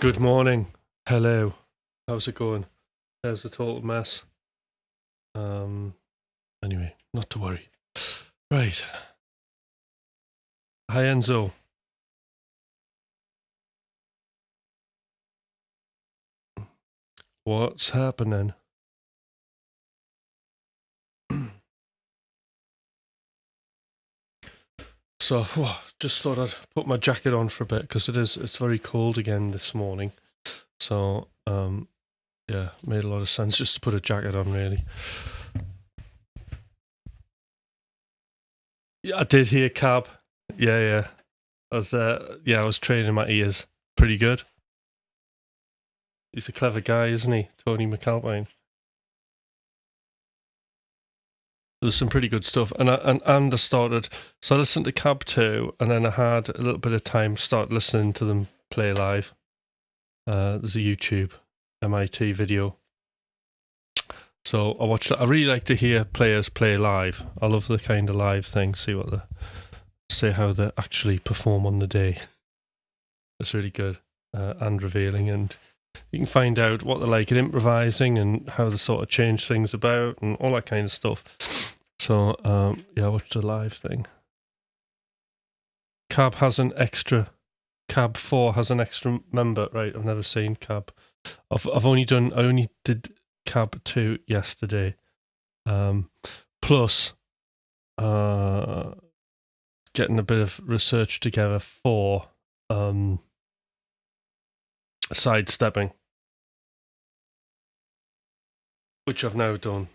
Good morning. Hello. How's it going? There's a total mess. Anyway, not to worry. Right. Hi, Enzo. What's happening? So, just thought I'd put my jacket on for a bit because it's very cold again this morning. So, yeah, made a lot of sense just to put a jacket on, really. Yeah, I did hear Cab. Yeah. I was training my ears. Pretty good. He's a clever guy, isn't he? Tony McAlpine. There's some pretty good stuff, and I started. So I listened to Cab 2, and then I had a little bit of time to start listening to them play live. There's a YouTube MIT video, so I watched it. I really like to hear players play live. I love the kind of live thing. See how they actually perform on the day. It's really good and revealing, and you can find out what they're like at improvising and how they sort of change things about and all that kind of stuff. So, I watched the live thing. Cab 4 has an extra member, right? I've never seen Cab. I only did Cab 2 yesterday. Plus, getting a bit of research together for sidestepping, which I've now done.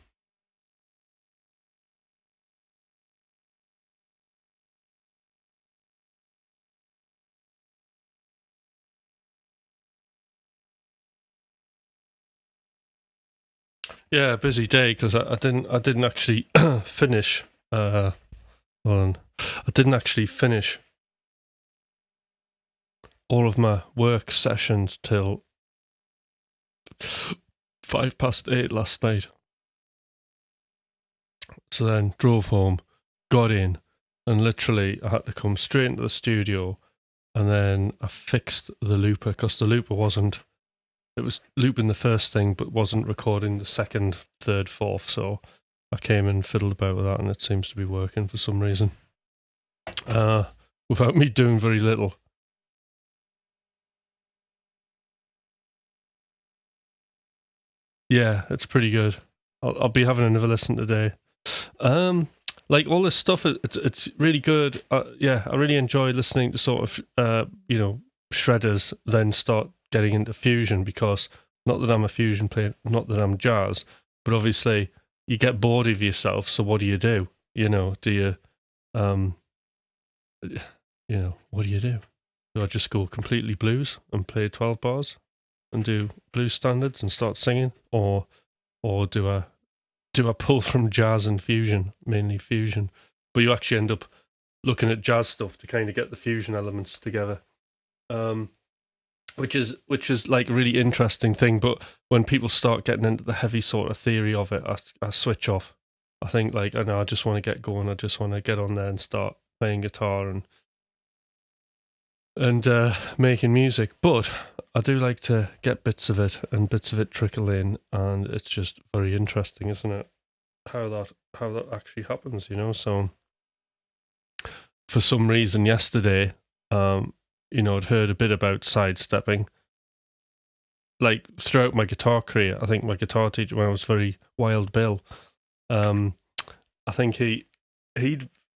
Yeah, busy day because I didn't actually finish. Hold on, I didn't actually finish all of my work sessions till 8:05 last night. So then drove home, got in, and literally I had to come straight into the studio, and then I fixed the looper because the looper wasn't. It was looping the first thing, but wasn't recording the second, third, fourth. So I came and fiddled about with that, and it seems to be working for some reason. Without me doing very little. Yeah, it's pretty good. I'll be having another listen today. Like all this stuff, it's really good. I really enjoy listening to sort of shredders then start getting into fusion, because not that I'm a fusion player, not that I'm jazz, but obviously you get bored of yourself. So what do you do? Do you, what do you do? Do I just go completely blues and play 12 bars and do blues standards and start singing, or do I pull from jazz and fusion, mainly fusion? But you actually end up looking at jazz stuff to kind of get the fusion elements together. Which is like a really interesting thing. But when people start getting into the heavy sort of theory of it, I switch off. I think I just want to get going. I just want to get on there and start playing guitar and making music. But I do like to get bits of it, and bits of it trickle in, and it's just very interesting, isn't it? How that actually happens, So for some reason yesterday, I'd heard a bit about sidestepping. Like throughout my guitar career, I think my guitar teacher, when I was very Wild Bill, I think he'd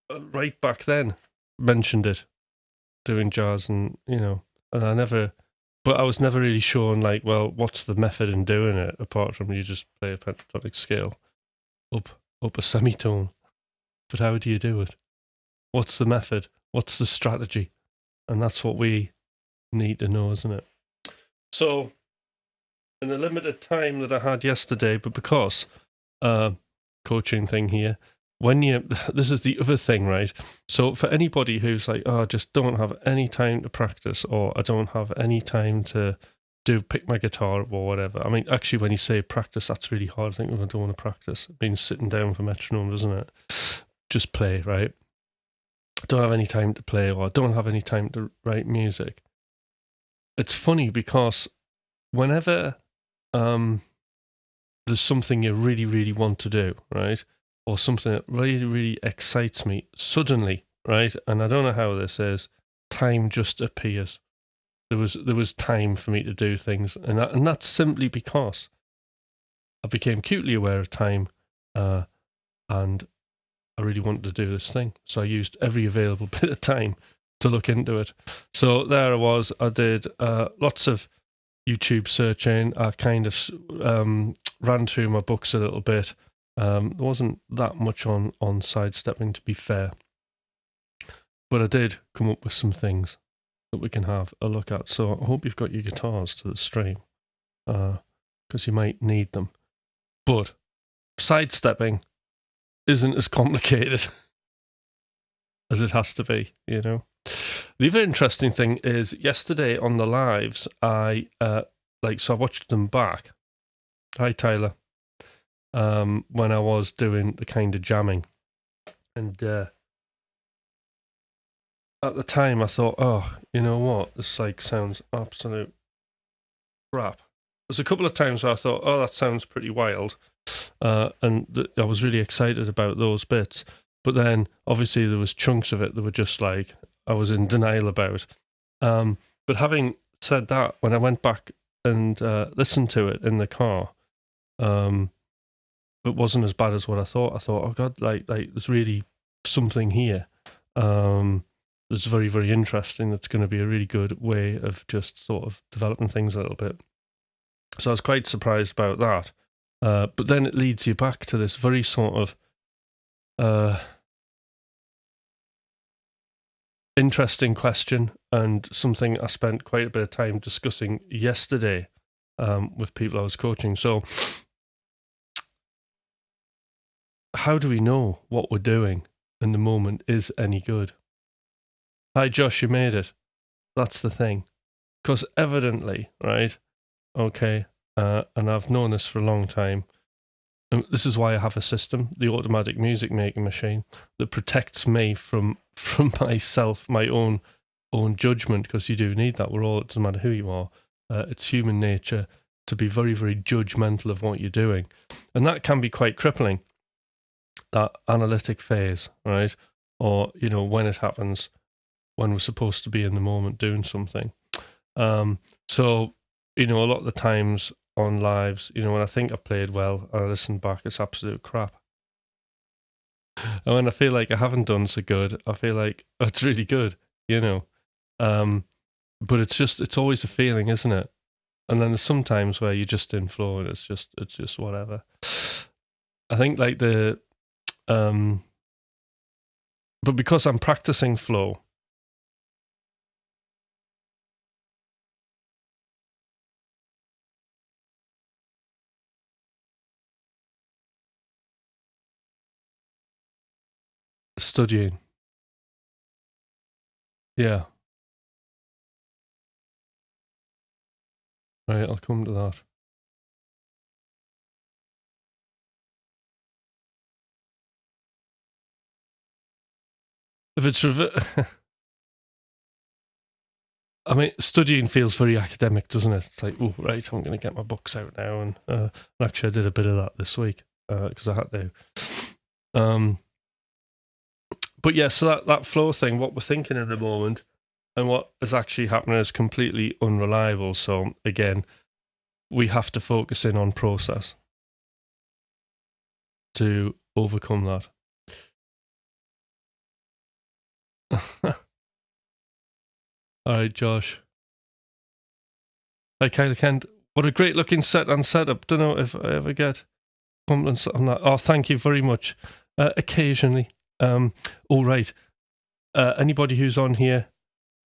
right back then mentioned it, doing jazz, and and I was never really shown what's the method in doing it, apart from you just play a pentatonic scale up a semitone. But how do you do it? What's the method? What's the strategy? And that's what we need to know, isn't it? So, in the limited time that I had yesterday, but because coaching thing here, this is the other thing, right? So for anybody who's like, I just don't have any time to practice, or I don't have any time to pick my guitar up or whatever. I mean, actually, when you say practice, that's really hard. I think I don't want to practice. It means sitting down for metronome, doesn't it? Just play, right? I don't have any time to play, or I don't have any time to write music. it's funny because whenever there's something you really, really want to do, right? Or something that really, really excites me, suddenly, right? And I don't know how this is, time just appears. There was time for me to do things, and that's simply because I became acutely aware of time, and I really wanted to do this thing. So I used every available bit of time to look into it. So there I was. I did lots of YouTube searching. I kind of ran through my books a little bit. There wasn't that much on sidestepping, to be fair. But I did come up with some things that we can have a look at. So I hope you've got your guitars to the stream, because you might need them. But sidestepping isn't as complicated as it has to be, you know. The other interesting thing is yesterday on the lives, I watched them back. Hi, Tyler. When I was doing the kind of jamming, and at the time I thought, oh, you know what, this like sounds absolute crap. There's a couple of times where I thought, oh, that sounds pretty wild, and I was really excited about those bits. But then, obviously, there was chunks of it that were just like I was in denial about. But having said that, when I went back and listened to it in the car, it wasn't as bad as what I thought. I thought, oh God, like there's really something here. That's very, very interesting. That's going to be a really good way of just sort of developing things a little bit. So I was quite surprised about that. But then it leads you back to this very sort of interesting question, and something I spent quite a bit of time discussing yesterday with people I was coaching. So how do we know what we're doing in the moment is any good? Hi, Josh, you made it. That's the thing. Because evidently, right, okay, and I've known this for a long time, and this is why I have a system, the automatic music making machine, that protects me from myself, my own judgment, because you do need that. We're all, it doesn't matter who you are. It's human nature to be very, very judgmental of what you're doing. And that can be quite crippling, that analytic phase, right? Or, you know, when it happens, when we're supposed to be in the moment doing something. So, you know, a lot of the times on lives, you know, when I think I played well and I listen back, it's absolute crap. And when I feel like I haven't done so good, I feel like it's really good, you know. But it's always a feeling, isn't it? And then there's some times where you're just in flow and it's just whatever. I think like but because I'm practicing flow, studying, yeah. Right, I'll come to that. If it's I mean, studying feels very academic, doesn't it? It's like, oh, right, I'm going to get my books out now. And actually, I did a bit of that this week because I had to. But yeah, so that flow thing, what we're thinking in the moment and what is actually happening is completely unreliable. So again, we have to focus in on process to overcome that. All right, Josh. Hi, Kylie Kent. What a great looking set and setup. Don't know if I ever get compliments on that. Oh, thank you very much. Occasionally. All right. Anybody who's on here,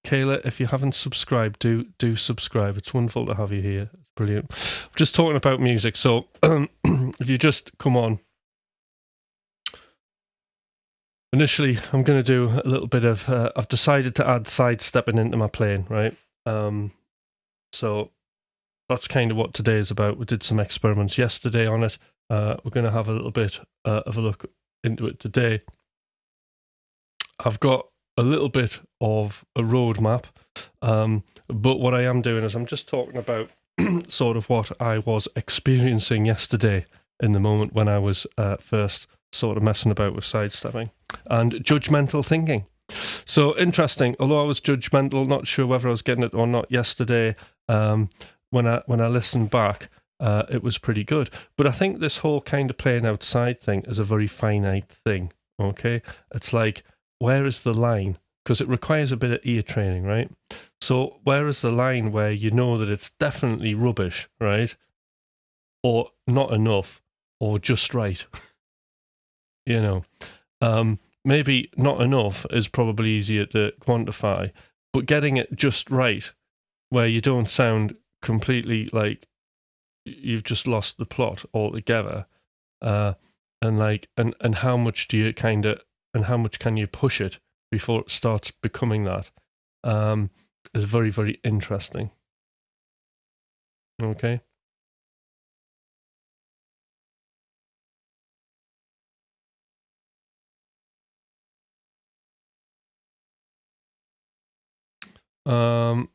Kayla, if you haven't subscribed, do subscribe. It's wonderful to have you here. It's brilliant. I'm just talking about music. So if you just come on, initially I'm going to do a little bit of, I've decided to add sidestepping into my playing, right? So that's kind of what today is about. We did some experiments yesterday on it. We're going to have a little bit of a look into it today. I've got a little bit of a roadmap. But what I am doing is I'm just talking about sort of what I was experiencing yesterday in the moment when I was first sort of messing about with sidestepping and judgmental thinking. So interesting, although I was judgmental, not sure whether I was getting it or not yesterday, when I listened back, it was pretty good. But I think this whole kind of playing outside thing is a very finite thing, okay? It's like, where is the line? Because it requires a bit of ear training, right? So where is the line where you know that it's definitely rubbish, right? Or not enough, or just right? You know, maybe not enough is probably easier to quantify, but getting it just right, where you don't sound completely like you've just lost the plot altogether, and how much do you and how much can you push it before it starts becoming that, is very, very interesting. Okay. Better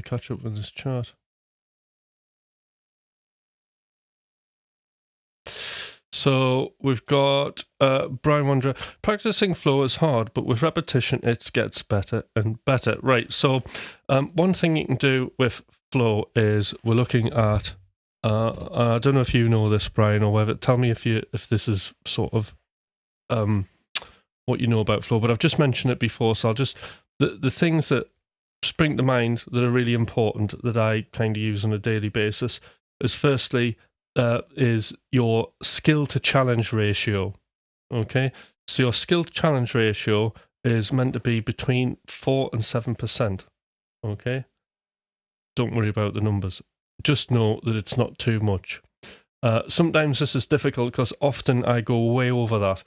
catch up with this chart. So we've got Brian Wanderer. Practicing flow is hard, but with repetition, it gets better and better. Right. So one thing you can do with flow is we're looking at. I don't know if you know this, Brian, or whether. Tell me if this is sort of what you know about flow. But I've just mentioned it before, so I'll just the things that spring to mind that are really important that I kind of use on a daily basis is firstly. Is your skill to challenge ratio. Okay, so your skill to challenge ratio is meant to be between 4 and 7%. Okay, don't worry about the numbers. Just know that it's not too much. Sometimes this is difficult because often I go way over that.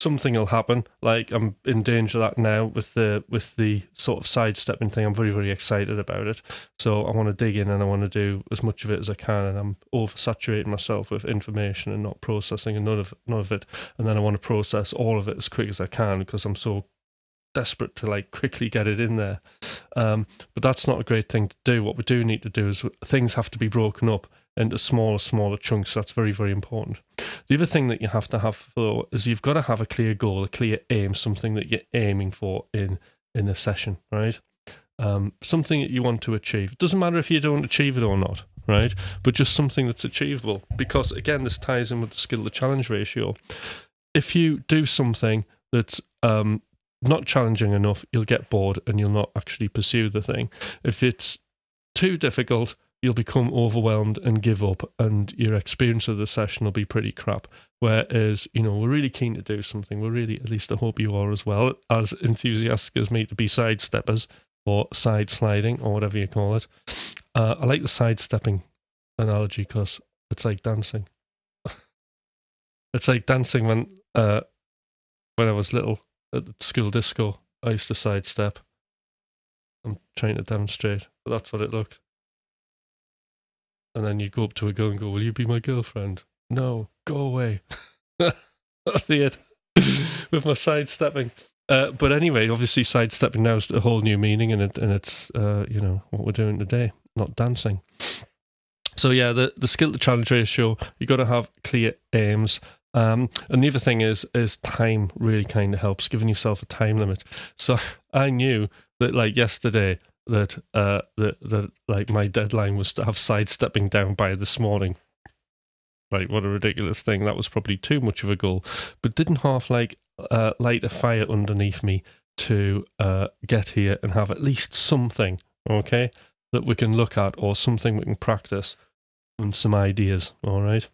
Something will happen, like I'm in danger of that now with the sort of sidestepping thing. I'm very, very excited about it. So I want to dig in and I want to do as much of it as I can, and I'm oversaturating myself with information and not processing and none of it. And then I want to process all of it as quick as I can because I'm so desperate to like quickly get it in there. But that's not a great thing to do. What we do need to do is things have to be broken up into smaller chunks. That's very, very important. The other thing that you have to have though is you've got to have a clear goal, a clear aim, something that you're aiming for in a session, right? Something that you want to achieve. It doesn't matter if you don't achieve it or not, right? But just something that's achievable. Because again, this ties in with the skill to challenge ratio. If you do something that's not challenging enough, you'll get bored and you'll not actually pursue the thing. If it's too difficult, you'll become overwhelmed and give up, and your experience of the session will be pretty crap. Whereas, we're really keen to do something. We're really, at least I hope you are as well, as enthusiastic as me to be sidesteppers or side sliding or whatever you call it. I like the sidestepping analogy because it's like dancing. It's like dancing when I was little at the school disco. I used to sidestep. I'm trying to demonstrate, but that's what it looked. And then you go up to a girl and go, "Will you be my girlfriend?" "No, go away." That's it. With my sidestepping. But anyway, obviously sidestepping now is a whole new meaning, and it's what we're doing today, not dancing. So yeah, the skill to challenge ratio, you got to have clear aims. And the other thing is time really kind of helps, giving yourself a time limit. So I knew that like yesterday that like my deadline was to have sidestepping down by this morning. Like, what a ridiculous thing. That was probably too much of a goal, but didn't half like light a fire underneath me to get here and have at least something, okay, that we can look at, or something we can practice, and some ideas. All right.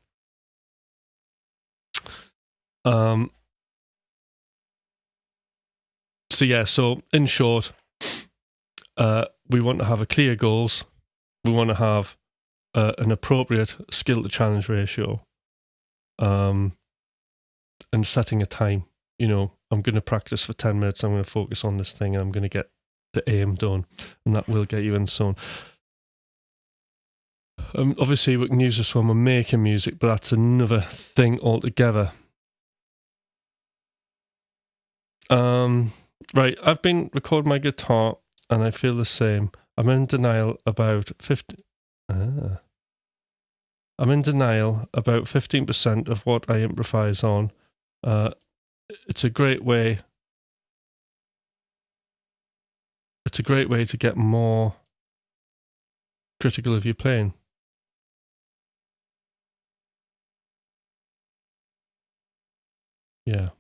So yeah, so in short, we want to have clear goals. We want to have an appropriate skill to challenge ratio, and setting a time. I'm going to practice for 10 minutes. I'm going to focus on this thing, and I'm going to get the aim done, and that will get you in the zone. Obviously, we can use this when we're making music, but that's another thing altogether. Right, I've been recording my guitar and I feel the same. I'm in denial about 15% of what I improvise on. It's a great way. It's a great way to get more critical of your playing. Yeah.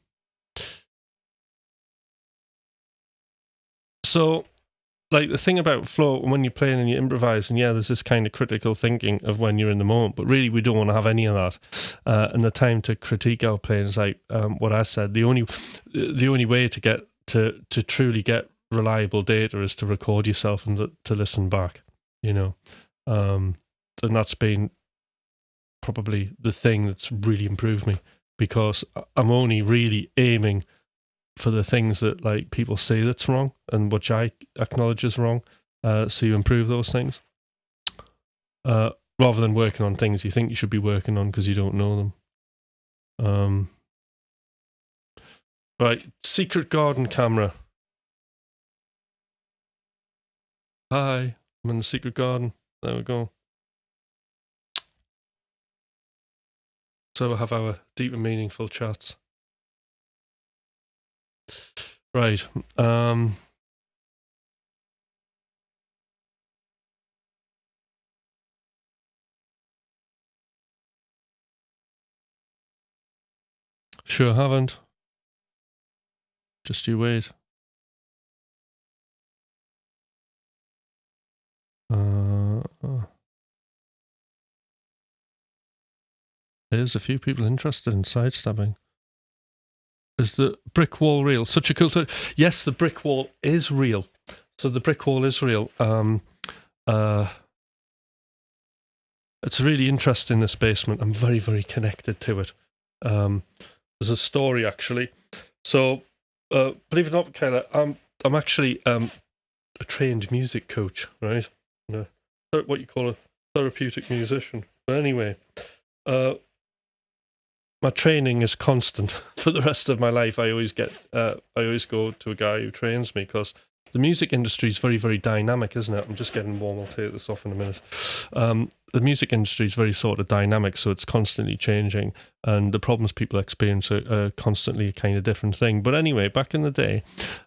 So, like, the thing about flow, when you're playing and you improvise, and yeah, there's this kind of critical thinking of when you're in the moment, but really we don't want to have any of that. And the time to critique our playing is like what I said. The only way to get to truly get reliable data is to record yourself and to listen back. You know, and that's been probably the thing that's really improved me, because I'm only really aiming for the things that like people say that's wrong and which I acknowledge is wrong, so you improve those things, rather than working on things you think you should be working on because you don't know them. Right, secret garden camera. Hi, I'm in the secret garden. There we go. So we'll have our deep and meaningful chats. Right. Sure haven't. Just you wait. There's a few people interested in sidestepping. Is the brick wall real? Such a cool thing. Yes, the brick wall is real. So the brick wall is real. It's really interesting, this basement. I'm very, very connected to it. There's a story, actually. So, believe it or not, Kyla, I'm actually a trained music coach, right? What you call a therapeutic musician. But anyway, my training is constant for the rest of my life. I always go to a guy who trains me, because the music industry is very, very dynamic, isn't it? I'm just getting warm. I'll take this off in a minute. The music industry is very sort of dynamic, so it's constantly changing, and the problems people experience are constantly a kind of different thing. But anyway, back in the day,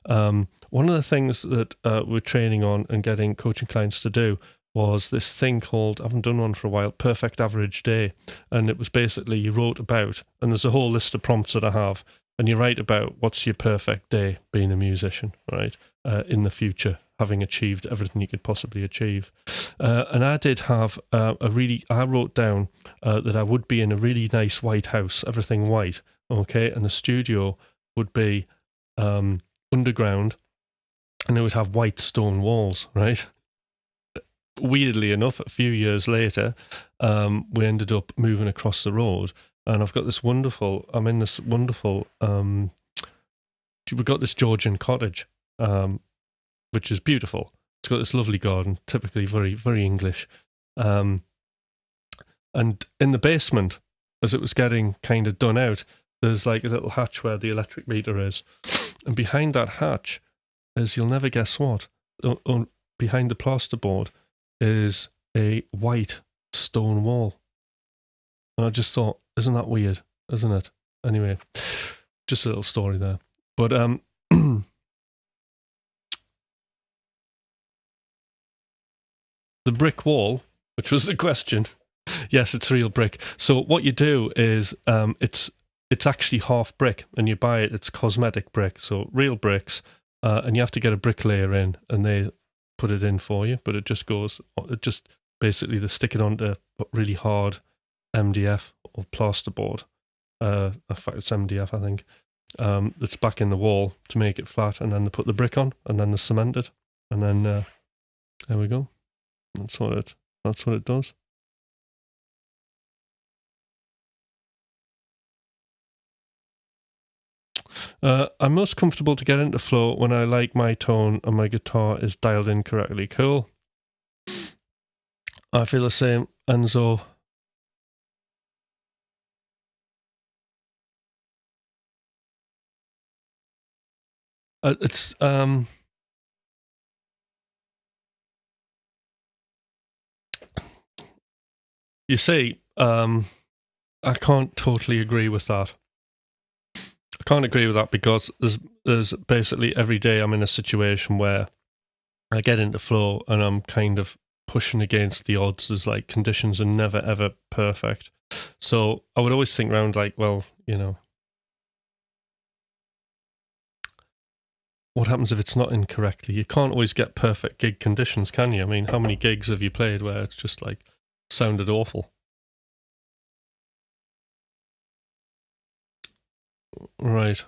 one of the things that we're training on and getting coaching clients to do was this thing called, I haven't done one for a while, Perfect Average Day. And it was basically, you wrote about, and there's a whole list of prompts that I have, and you write about what's your perfect day being a musician, right? In the future, having achieved everything you could possibly achieve. And I did have I wrote down that I would be in a really nice white house, everything white, okay? And the studio would be underground, and it would have white stone walls, right? Weirdly enough, a few years later, we ended up moving across the road, and I've got this wonderful, we've got this Georgian cottage, which is beautiful. It's got this lovely garden, typically very, very English. And in the basement, as it was getting kind of done out, there's like a little hatch where the electric meter is. And behind that hatch is, you'll never guess what, behind the plasterboard is a white stone wall. And I just thought, isn't that weird? Isn't it? Anyway, just a little story there. But the brick wall, which was the question, yes, it's real brick. So what you do is it's actually half brick, and you buy it. It's cosmetic brick, so real bricks, and you have to get a bricklayer in, and they put it in for you. But it just basically they stick it onto really hard MDF or plasterboard. In fact, it's MDF, I think. It's back in the wall to make it flat, and then they put the brick on, and then they cement it, and then there we go. That's what it does. I'm most comfortable to get into flow when I like my tone and my guitar is dialed in correctly. Cool. I feel the same, Enzo. It's you see, I can't totally agree with that. I can't agree with that because there's basically every day I'm in a situation where I get into flow and I'm kind of pushing against the odds. There's like conditions are never ever perfect. So I would always think around like, well, what happens if it's not incorrectly? You can't always get perfect gig conditions, can you? I mean, how many gigs have you played where it's just like sounded awful? Right.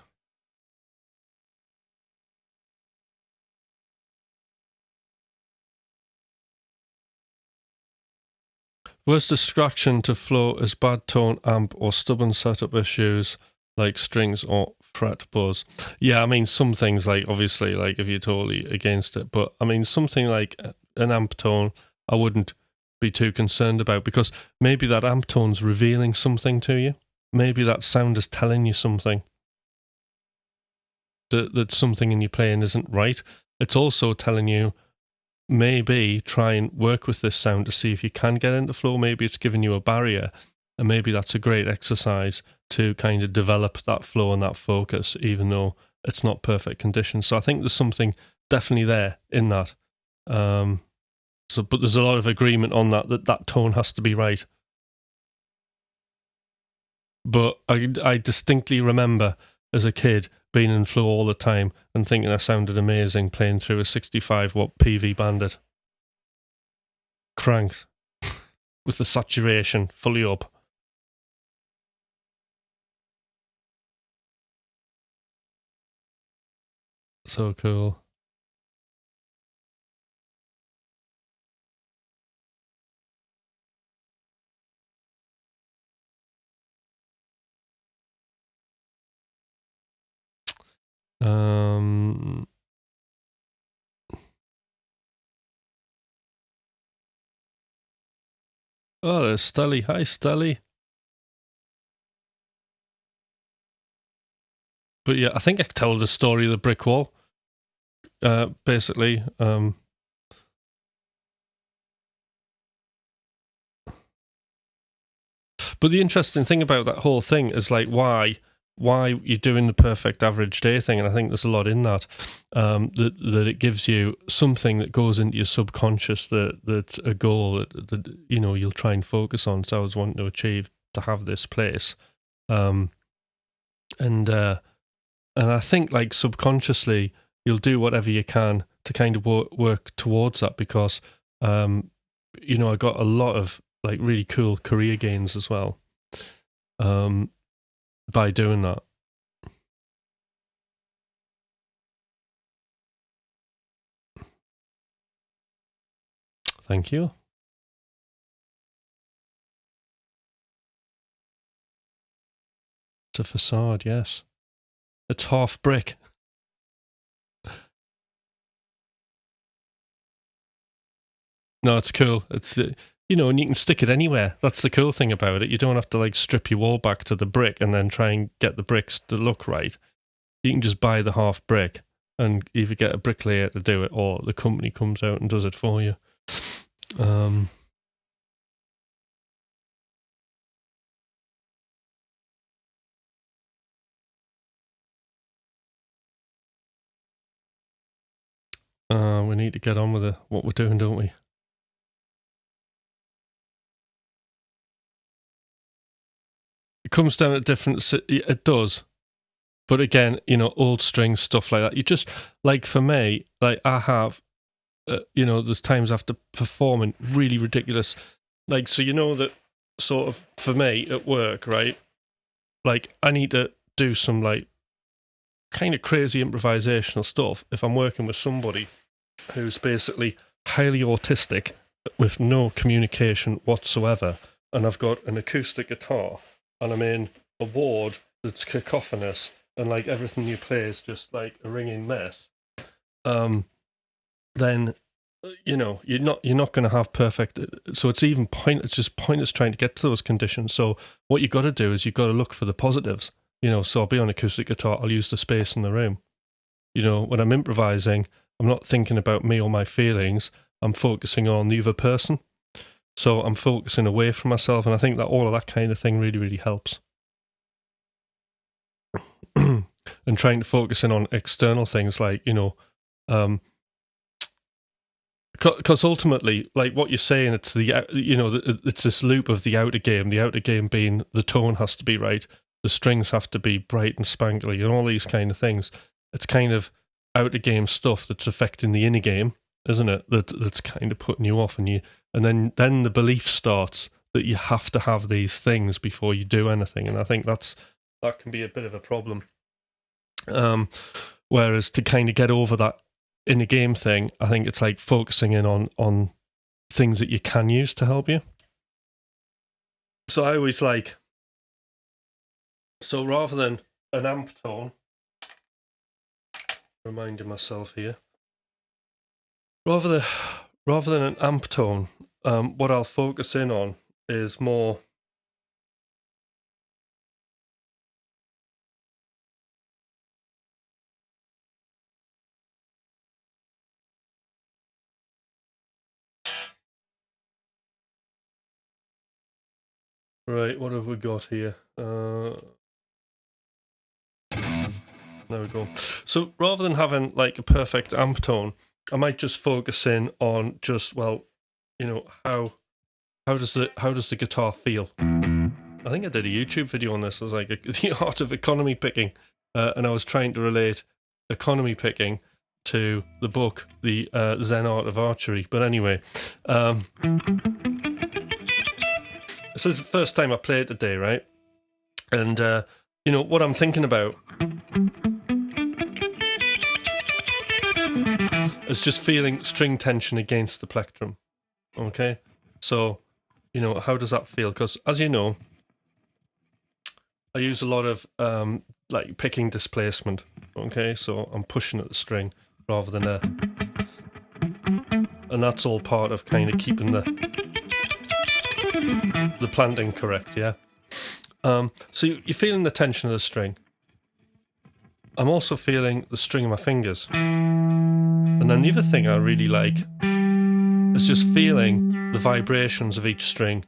Worst distraction to flow is bad tone amp or stubborn setup issues like strings or fret buzz. Yeah, I mean, some things like obviously, like if you're totally against it, but I mean, something like an amp tone, I wouldn't be too concerned about because maybe that amp tone's revealing something to you. Maybe that sound is telling you something that something in your playing isn't right. It's also telling you maybe try and work with this sound to see if you can get into flow. Maybe it's giving you a barrier, and maybe that's a great exercise to kind of develop that flow and that focus, even though it's not perfect conditions. So I think there's something definitely there in that. But there's a lot of agreement on that tone has to be right. But I distinctly remember as a kid being in flow all the time and thinking I sounded amazing playing through a 65-watt PV Bandit. Cranked. With the saturation fully up. So cool. Oh, there's Stelly. Hi, Stelly. But yeah, I think I told the story of the brick wall. Basically, but the interesting thing about that whole thing is like why you're doing the perfect average day thing, and I think there's a lot in that. That it gives you something that goes into your subconscious that's a goal that you'll try and focus on. So I was wanting to achieve to have this place, and I think like subconsciously you'll do whatever you can to kind of work towards that because I got a lot of like really cool career gains as well by doing that. Thank you. It's a facade, yes. It's half brick. No, it's cool. It's and you can stick it anywhere. That's the cool thing about it. You don't have to like strip your wall back to the brick and then try and get the bricks to look right. You can just buy the half brick and either get a bricklayer to do it or the company comes out and does it for you. We need to get on with what we're doing, don't we? It comes down to different. It does, but again, old string stuff like that. You just like for me, like I have, there's times after performing really ridiculous, like so that sort of for me at work, right? Like I need to do some like kind of crazy improvisational stuff if I'm working with somebody who's basically highly autistic with no communication whatsoever, and I've got an acoustic guitar and I'm in a ward that's cacophonous and like everything you play is just like a ringing mess, then you're not going to have perfect. So it's even just pointless trying to get to those conditions. So what you've got to do is you've got to look for the positives. So I'll be on acoustic guitar, I'll use the space in the room. you know, when I'm improvising, I'm not thinking about me or my feelings. I'm focusing on the other person. So I'm focusing away from myself, and I think that all of that kind of thing really, really helps. And trying to focus in on external things like, you know, because ultimately, like what you're saying, it's the, you know, it's this loop of the outer game being the tone has to be right, the strings have to be bright and spankly, and all these kind of things. It's kind of outer game stuff that's affecting the inner game, isn't it? That's kind of putting you off, and then the belief starts that you have to have these things before you do anything, and I think that can be a bit of a problem. Whereas to kind of get over that inner game thing, I think it's like focusing in on things that you can use to help you. So I always like, so rather than an amp tone, reminding myself here, rather than an amp tone, what I'll focus in on is more right. What have we got here? There we go. So rather than having like a perfect amp tone, I might just focus in on just, well, you know, how does the guitar feel? I think I did a YouTube video on this. It was like the art of economy picking, and I was trying to relate economy picking to the book, the Zen Art of Archery. But anyway, this is the first time I played today, right? And you know what I'm thinking about is just feeling string tension against the plectrum. Okay, so you know, how does that feel? Because as you know, I use a lot of like picking displacement. Okay, so I'm pushing at the string rather than and that's all part of kind of keeping the planting correct. Yeah. So you're feeling the tension of the string. I'm also feeling the string of my fingers. And then the other thing I really like is just feeling the vibrations of each string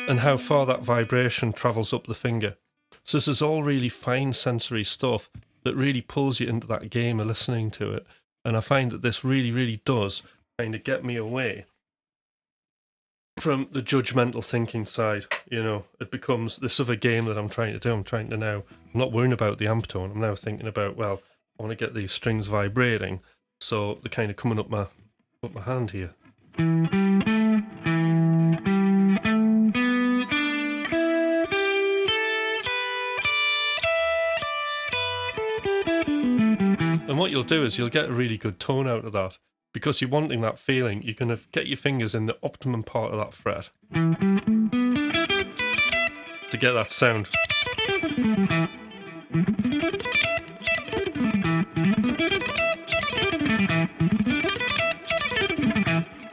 and how far that vibration travels up the finger. So this is all really fine sensory stuff that really pulls you into that game of listening to it. And I find that this really, really does kind of get me away from the judgmental thinking side. You know, it becomes this other game that I'm trying to do. I'm not worrying about the amp tone. I'm now thinking about, well, I want to get these strings vibrating, so they're kind of coming up my hand here. And what you'll do is you'll get a really good tone out of that. Because you're wanting that feeling, you're going to get your fingers in the optimum part of that fret to get that sound.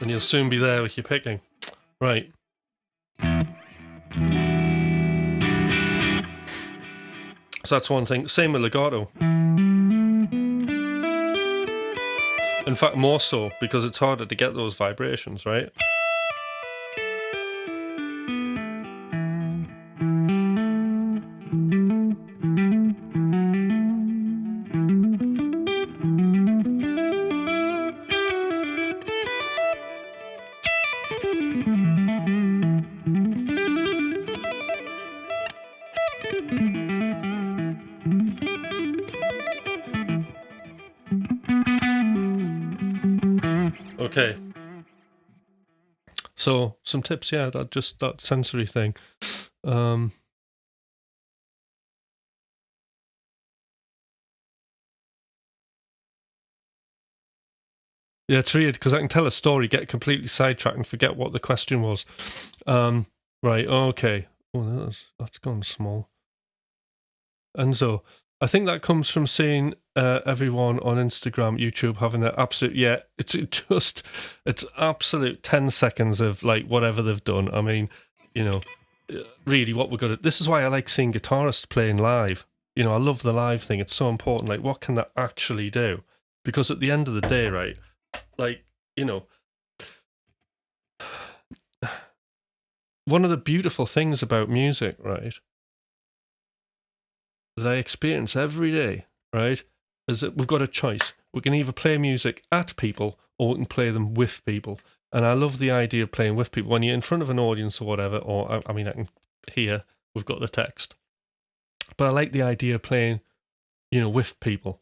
And you'll soon be there with your picking. Right. So that's one thing. Same with legato. In fact, more so, because it's harder to get those vibrations, right? Okay. So some tips, yeah, that sensory thing. Yeah, it's weird because I can tell a story, get completely sidetracked, and forget what the question was. Right, okay. Oh, that's gone small. And so I think that comes from seeing everyone on Instagram, YouTube having that absolute, yeah, it's absolute 10 seconds of like whatever they've done. I mean, you know, really what we're going to, this is why I like seeing guitarists playing live, You know, I love the live thing. It's so important. Like, what can that actually do? Because at the end of the day, right, like, you know, one of the beautiful things about music, right, that I experience every day, right, is that we've got a choice. We can either play music at people or we can play them with people. And I love the idea of playing with people. When you're in front of an audience or whatever, or I mean, I can hear we've got the text. But I like the idea of playing, you know, with people.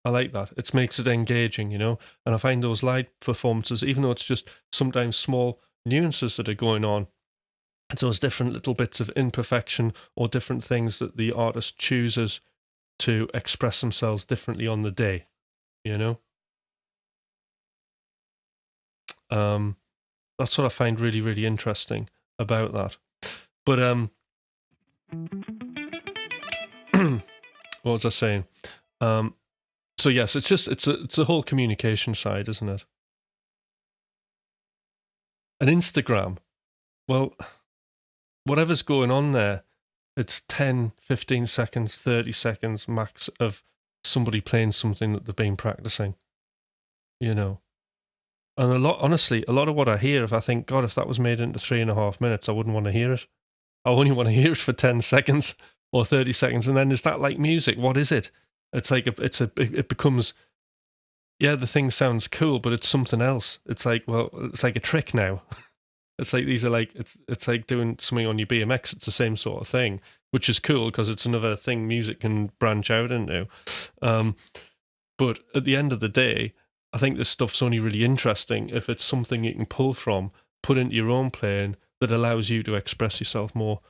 I like that. It makes it engaging, you know. And I find those live performances, even though it's just sometimes small nuances that are going on, it's those different little bits of imperfection or different things that the artist chooses to express themselves differently on the day, you know. That's what I find really, really interesting about that. But what was I saying? So yes, it's a whole communication side, isn't it? And Instagram, well, whatever's going on there, it's 10, 15 seconds, 30 seconds max of somebody playing something that they've been practicing, you know. And honestly, a lot of what I hear, if I think, God, if that was made into 3.5 minutes, I wouldn't want to hear it. I only want to hear it for 10 seconds or 30 seconds. And then is that like music? What is it? It's like, it becomes, yeah, the thing sounds cool, but it's something else. It's like, well, it's like a trick now. It's like, these are like, it's like doing something on your BMX. It's the same sort of thing, which is cool because it's another thing music can branch out into. But at the end of the day, I think this stuff's only really interesting if it's something you can pull from, put into your own playing that allows you to express yourself more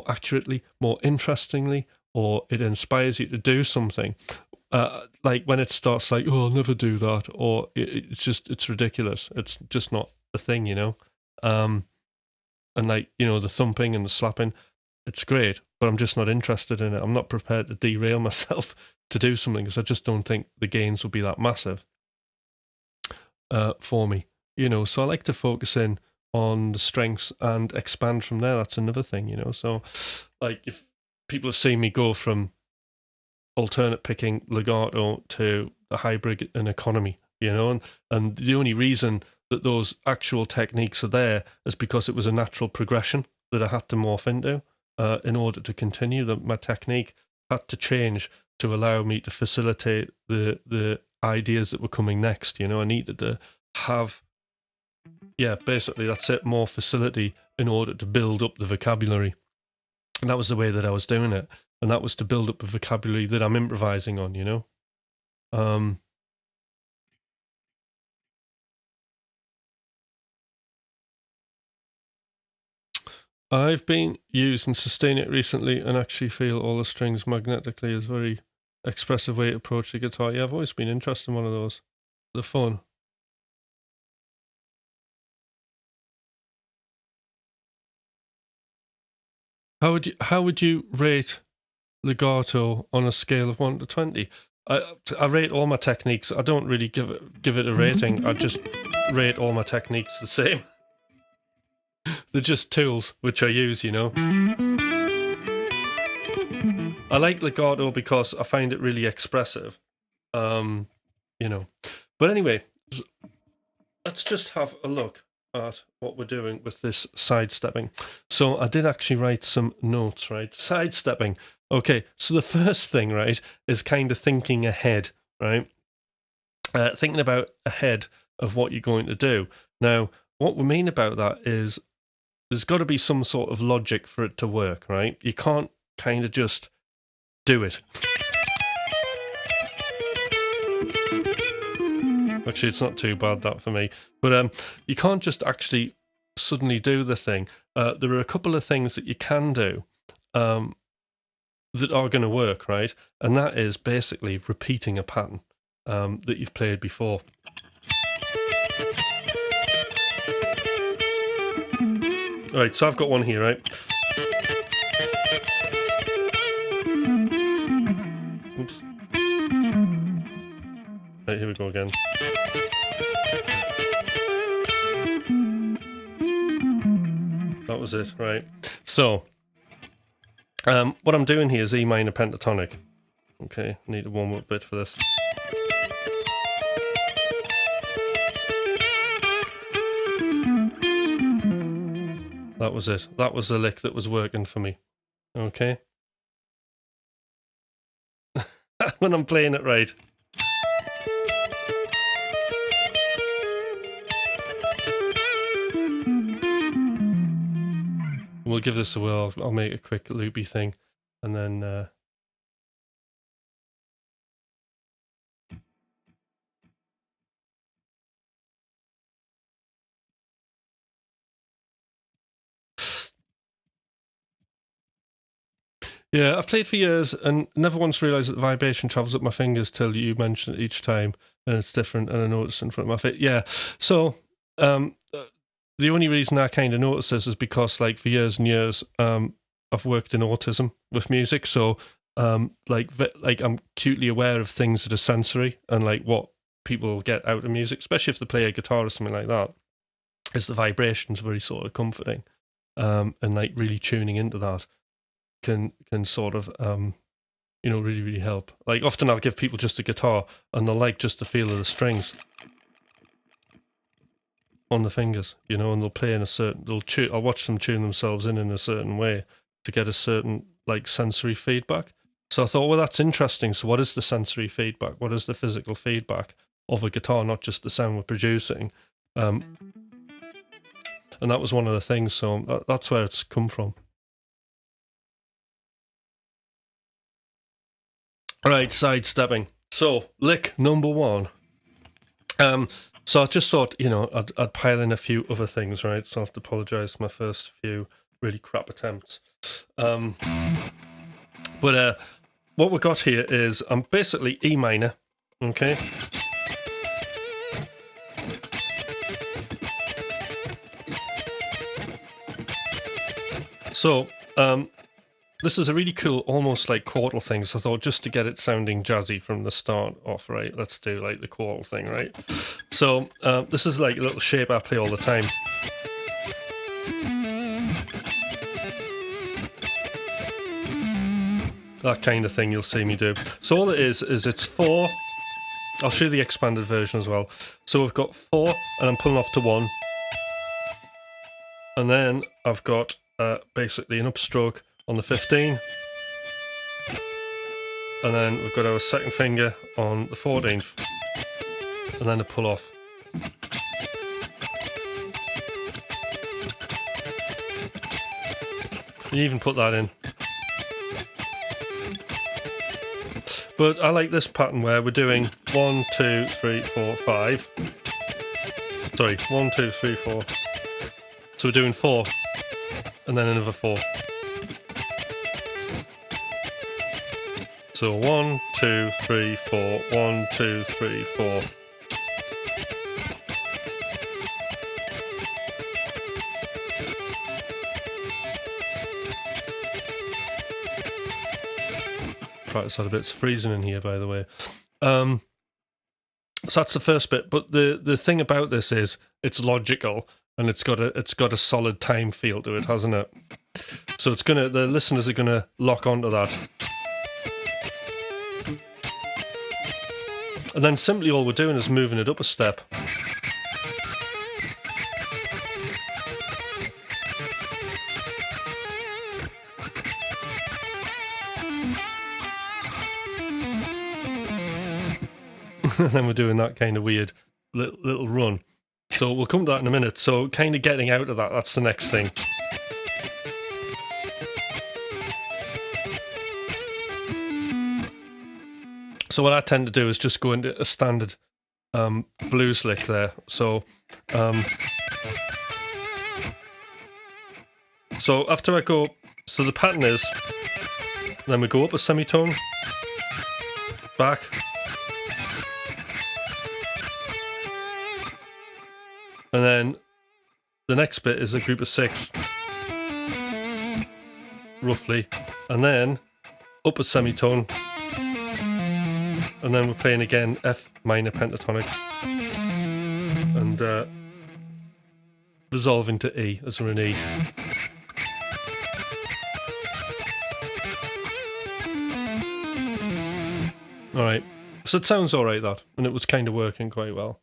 accurately, more interestingly, or it inspires you to do something. Like when it starts like, oh, I'll never do that, or it's ridiculous. It's just not the thing, you know. And like, you know, the thumping and the slapping, it's great, but I'm just not interested in it. I'm not prepared to derail myself to do something because I just don't think the gains will be that massive for me, you know. So I like to focus in on the strengths and expand from there. That's another thing, you know. So like if people have seen me go from alternate picking legato to a hybrid and economy, you know, and the only reason that those actual techniques are there is because it was a natural progression that I had to morph into in order to continue. My technique had to change to allow me to facilitate the ideas that were coming next, you know. I needed to have, yeah, basically that's it, more facility in order to build up the vocabulary. And that was the way that I was doing it. And that was to build up the vocabulary that I'm improvising on, you know. I've been using Sustain It recently and actually feel all the strings magnetically is a very expressive way to approach the guitar. Yeah, I've always been interested in one of those. They're fun. How would you rate legato on a scale of 1 to 20? I rate all my techniques. I don't really give it a rating. I just rate all my techniques the same. They're just tools which I use, you know. I like legato because I find it really expressive, you know. But anyway, let's just have a look at what we're doing with this sidestepping. So I did actually write some notes, right? Sidestepping. Okay, so the first thing, right, is kind of thinking ahead, right? Thinking about ahead of what you're going to do. Now, what we mean about that is there's got to be some sort of logic for it to work, right? You can't kind of just do it. Actually, it's not too bad, that, for me. But you can't just actually suddenly do the thing. There are a couple of things that you can do that are going to work, right? And that is basically repeating a pattern that you've played before. All right, so I've got one here, right? Oops. Right, here we go again. That was it, right? So What I'm doing here is E minor pentatonic. Okay, need a warm-up bit for this. That was it. That was the lick that was working for me. Okay. When I'm playing it right. We'll give this a whirl. I'll make a quick loopy thing, and then yeah, I've played for years and never once realised that the vibration travels up my fingers till you mention it each time, and it's different, and I notice in front of my face. Yeah, so the only reason I kind of notice this is because, like, for years and years, I've worked in autism with music, so like I'm acutely aware of things that are sensory and like what people get out of music, especially if they play a guitar or something like that. Is the vibrations very sort of comforting, and like really tuning into that can sort of really, really help. Like, often I'll give people just a guitar and they'll like just the feel of the strings on the fingers, and they'll play in a certain, I'll watch them tune themselves in a certain way to get a certain like sensory feedback. So I thought, well, that's interesting. So what is the sensory feedback? What is the physical feedback of a guitar, not just the sound we're producing? And that was one of the things. So that's where it's come from. Right, sidestepping. So lick number one. So I just thought, I'd pile in a few other things, right? So I have to apologise for my first few really crap attempts. But what we got here is basically E minor, okay? So this is a really cool, almost like chordal thing. So I thought, just to get it sounding jazzy from the start off, right, let's do like the chordal thing, right? So this is like a little shape I play all the time. That kind of thing you'll see me do. So all it is it's 4. I'll show you the expanded version as well. So we've got 4, and I'm pulling off to 1. And then I've got basically an upstroke on the 15. And then we've got our second finger on the 14th. And then a pull off. You even put that in. But I like this pattern where we're doing 1, 2, 3, 4, 5. Sorry, 1, 2, 3, 4. So we're doing 4, and then another 4. So 1, 2, 3, 4, 1, 2, 3, 4. Practice that a bit. It's freezing in here, by the way. So that's the first bit. But the thing about this is it's logical, and it's got a solid time feel to it, hasn't it? So the listeners are gonna lock onto that. And then simply all we're doing is moving it up a step. And then we're doing that kind of weird little run. So we'll come to that in a minute. So kind of getting out of that, that's the next thing. So what I tend to do is just go into a standard blues lick there. So after I go, so the pattern is, then we go up a semitone, back, and then the next bit is a group of 6, roughly, and then up a semitone, and then we're playing again F minor pentatonic, and resolving to E as we're in E. All right. So it sounds all right, that, and it was kind of working quite well.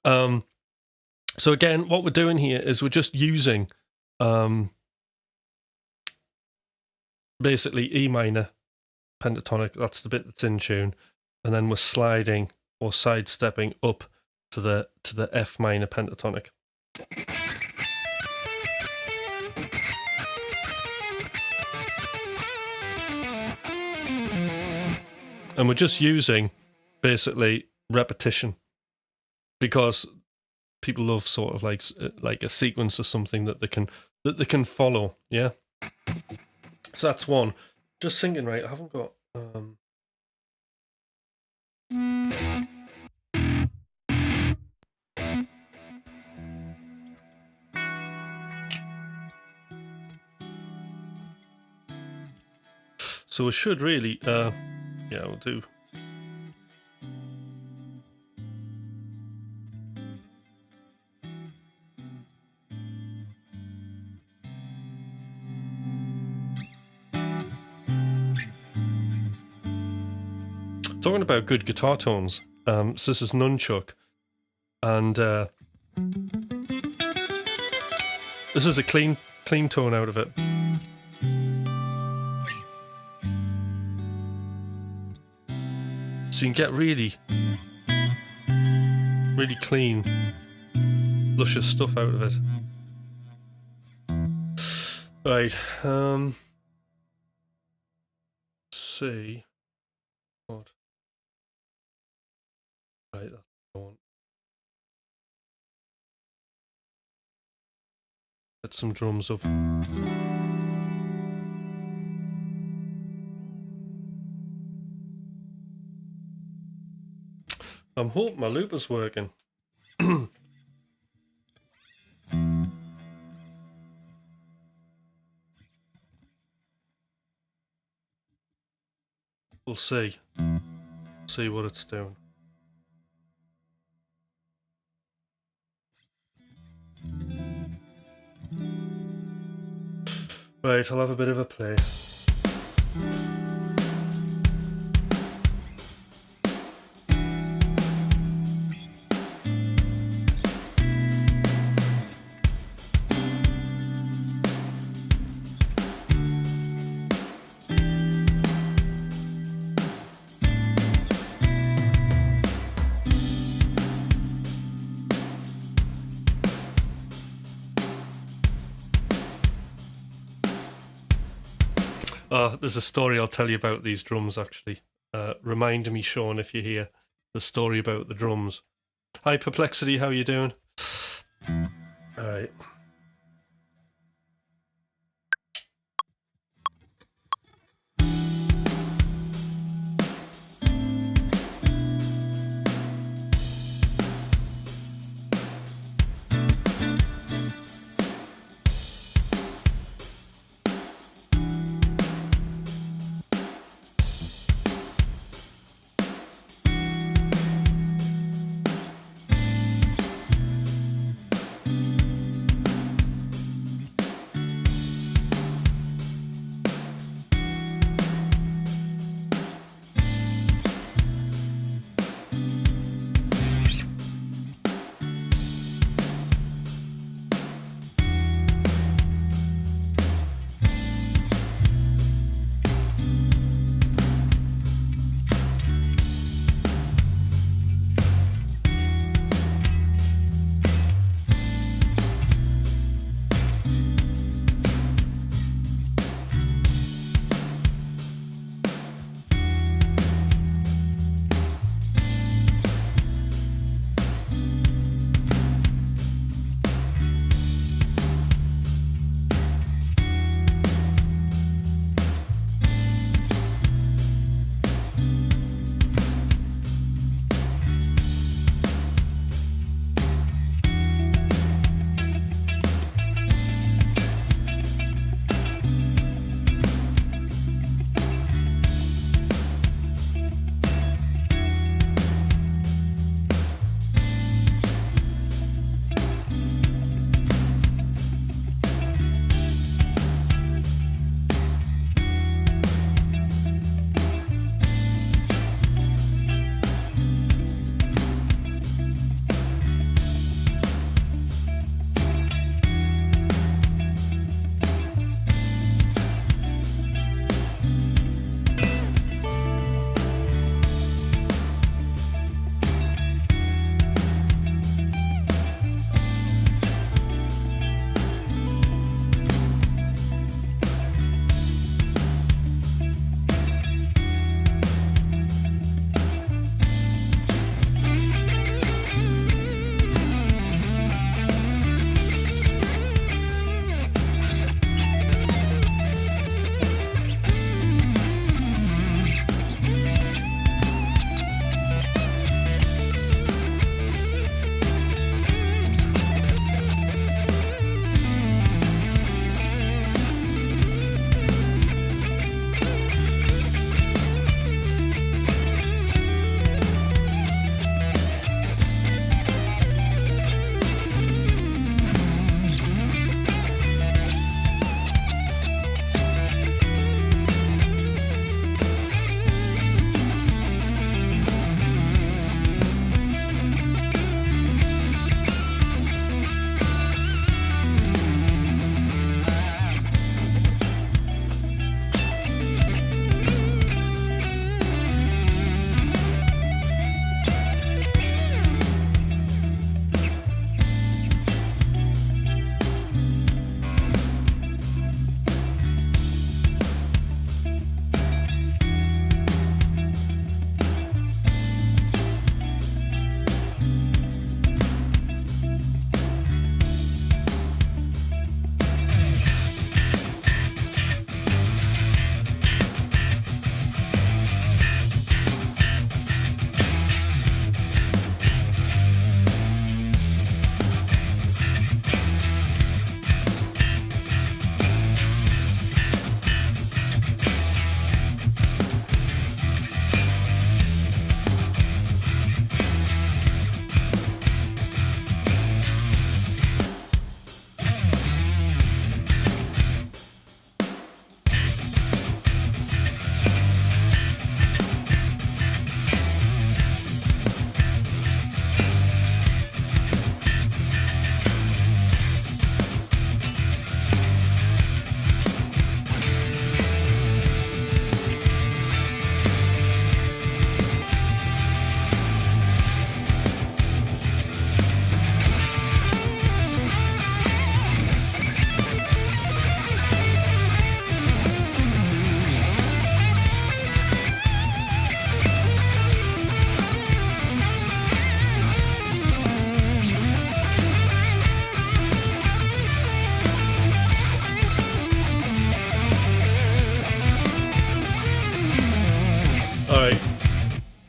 So again, what we're doing here is we're just using basically E minor pentatonic. That's the bit that's in tune, and then we're sliding or sidestepping up to the F minor pentatonic. And we're just using basically repetition, because people love sort of like a sequence or something that they can follow. Yeah. So that's one. Just thinking, right? I haven't got. So we should really. Yeah, we'll do. Talking about good guitar tones, so this is Nunchuck, and this is a clean tone out of it. So you can get really clean, luscious stuff out of it. Right, see what. Right, that's the one. Get some drums up. I'm hoping my looper's working. We'll see. See what it's doing. Right, I'll have a bit of a play. There's a story I'll tell you about these drums, actually. Remind me, Sean, if you hear the story about the drums. Hi, Perplexity, how you doing? All right.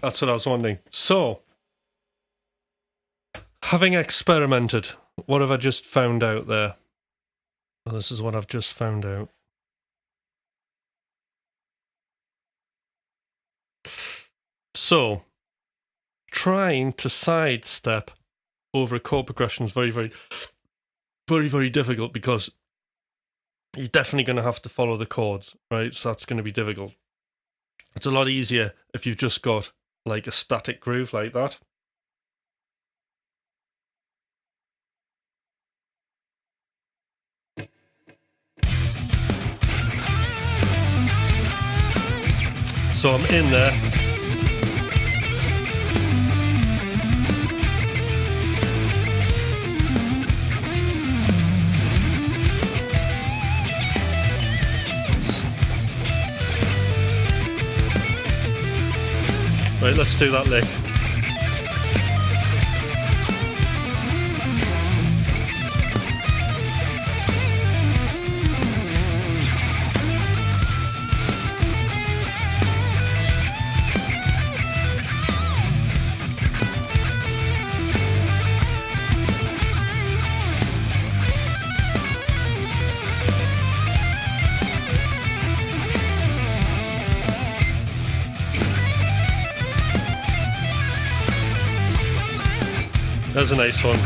That's what I was wondering. So, having experimented, what have I just found out there? Well, this is what I've just found out. So, trying to sidestep over a chord progression is very, very, very, very difficult because you're definitely going to have to follow the chords, right? So that's going to be difficult. It's a lot easier if you've just got like a static groove like that. So I'm in there. Right, let's do that lick. There's a nice one.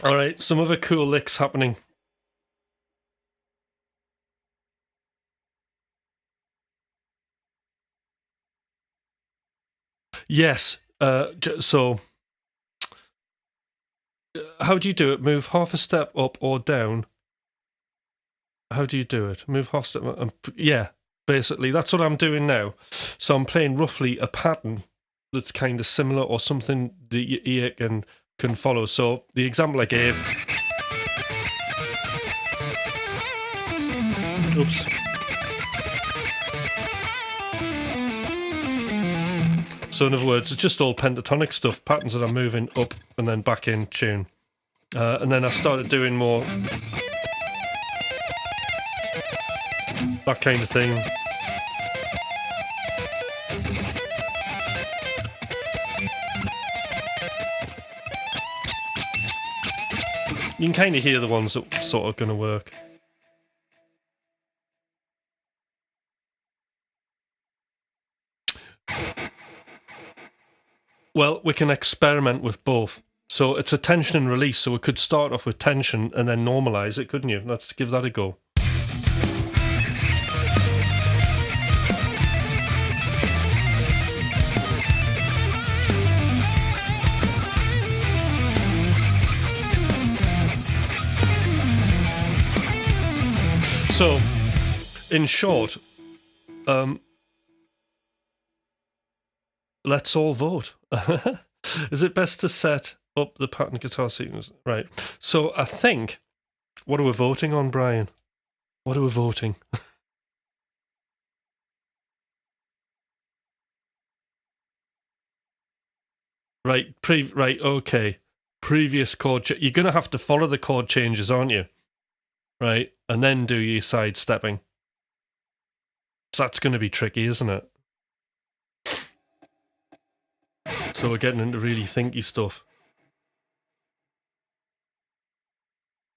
All right, some other cool licks happening. Yes. So, how do you do it? Move half a step up or down? How do you do it? Move half step up. Yeah, basically, that's what I'm doing now. So I'm playing roughly a pattern that's kind of similar or something that your ear can follow. So the example I gave. Oops. So in other words, it's just all pentatonic stuff, patterns that I'm moving up and then back in tune. And then I started doing more that kind of thing. You can kind of hear the ones that are sort of going to work. Well, we can experiment with both. So it's a tension and release, so we could start off with tension and then normalize it, couldn't you? Let's give that a go. So, in short, let's all vote. Is it best to set up the pattern guitar sequence? Right. So I think, what are we voting on, Brian? What are we voting? Right, okay. previous chord. You're going to have to follow the chord changes, aren't you? Right, and then do your sidestepping. So that's going to be tricky, isn't it? So we're getting into really thinky stuff.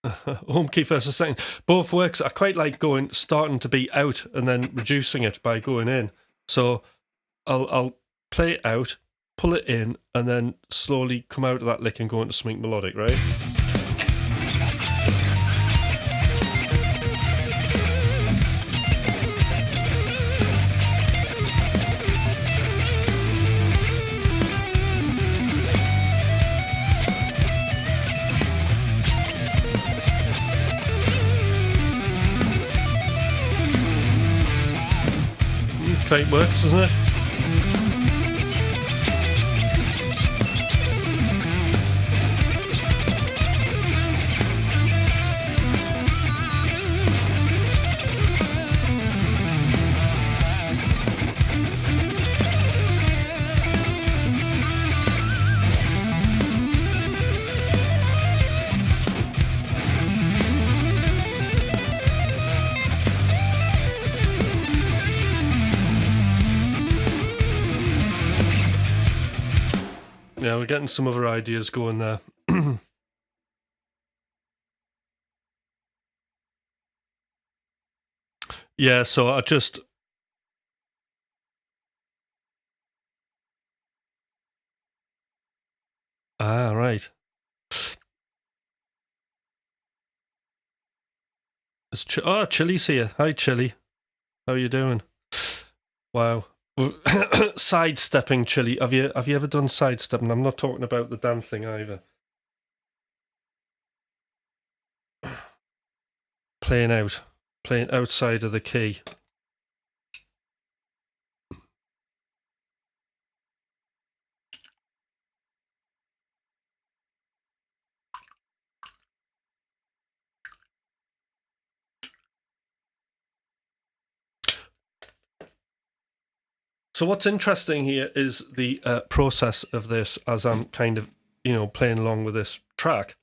Home key first or second. Both works. I quite like starting to be out and then reducing it by going in. So I'll play it out, pull it in, and then slowly come out of that lick and go into something melodic, right? Quite works, doesn't it? Yeah, we're getting some other ideas going there. Yeah, so I just... Ah, right. Chili's here. Hi, Chili. How are you doing? Wow. Sidestepping, Chili. Have you ever done sidestepping? I'm not talking about the dancing either. Playing outside of the key. So what's interesting here is the process of this as I'm kind of, playing along with this track.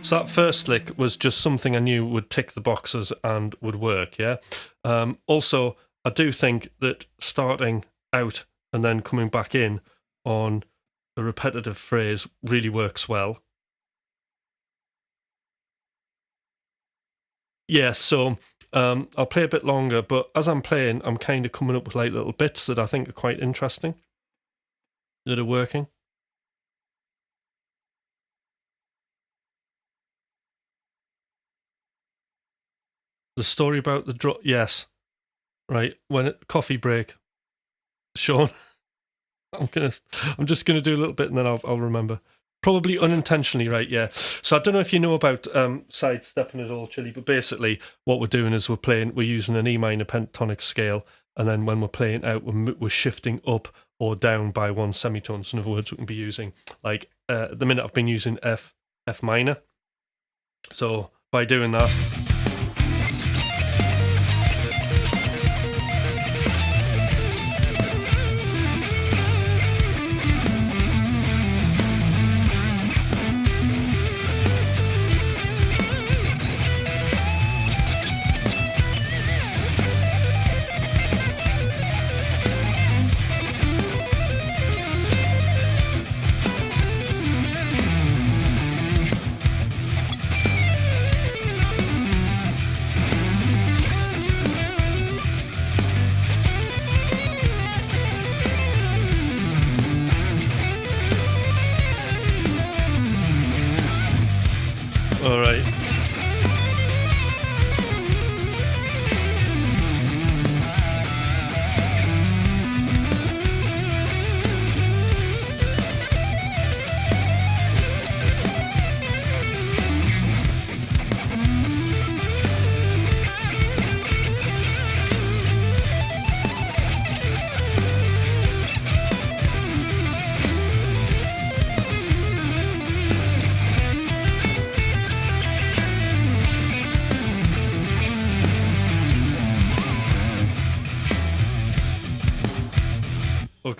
So that first lick was just something I knew would tick the boxes and would work, yeah? Also, I do think that starting out and then coming back in on a repetitive phrase really works well. Yeah, so I'll play a bit longer, but as I'm playing, I'm kind of coming up with like little bits that I think are quite interesting, that are working. The story about the drop, yes. Right, coffee break. Sean, I'm just gonna do a little bit and then I'll remember. Probably unintentionally, right? Yeah. So I don't know if you know about sidestepping at all, Chili, but basically what we're doing is we're using an E minor pentatonic scale, and then when we're playing out, we're shifting up or down by one semitone. So in other words, we can be using like at the minute I've been using F minor. So by doing that.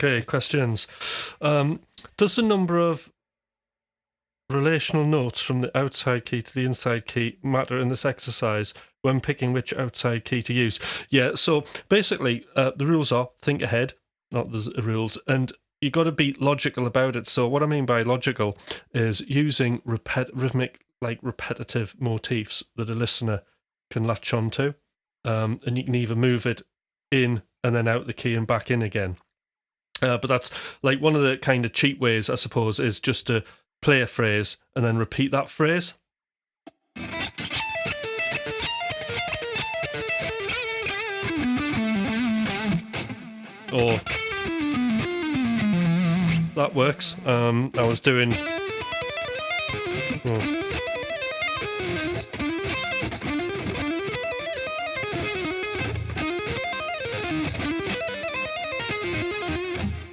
Okay, questions. Does the number of relational notes from the outside key to the inside key matter in this exercise when picking which outside key to use? Yeah, so basically the rules are think ahead, not the rules, and you got to be logical about it. So what I mean by logical is using repetitive motifs that a listener can latch onto, and you can either move it in and then out the key and back in again. But that's like one of the kind of cheap ways, I suppose, is just to play a phrase and then repeat that phrase. Or that works. I was doing.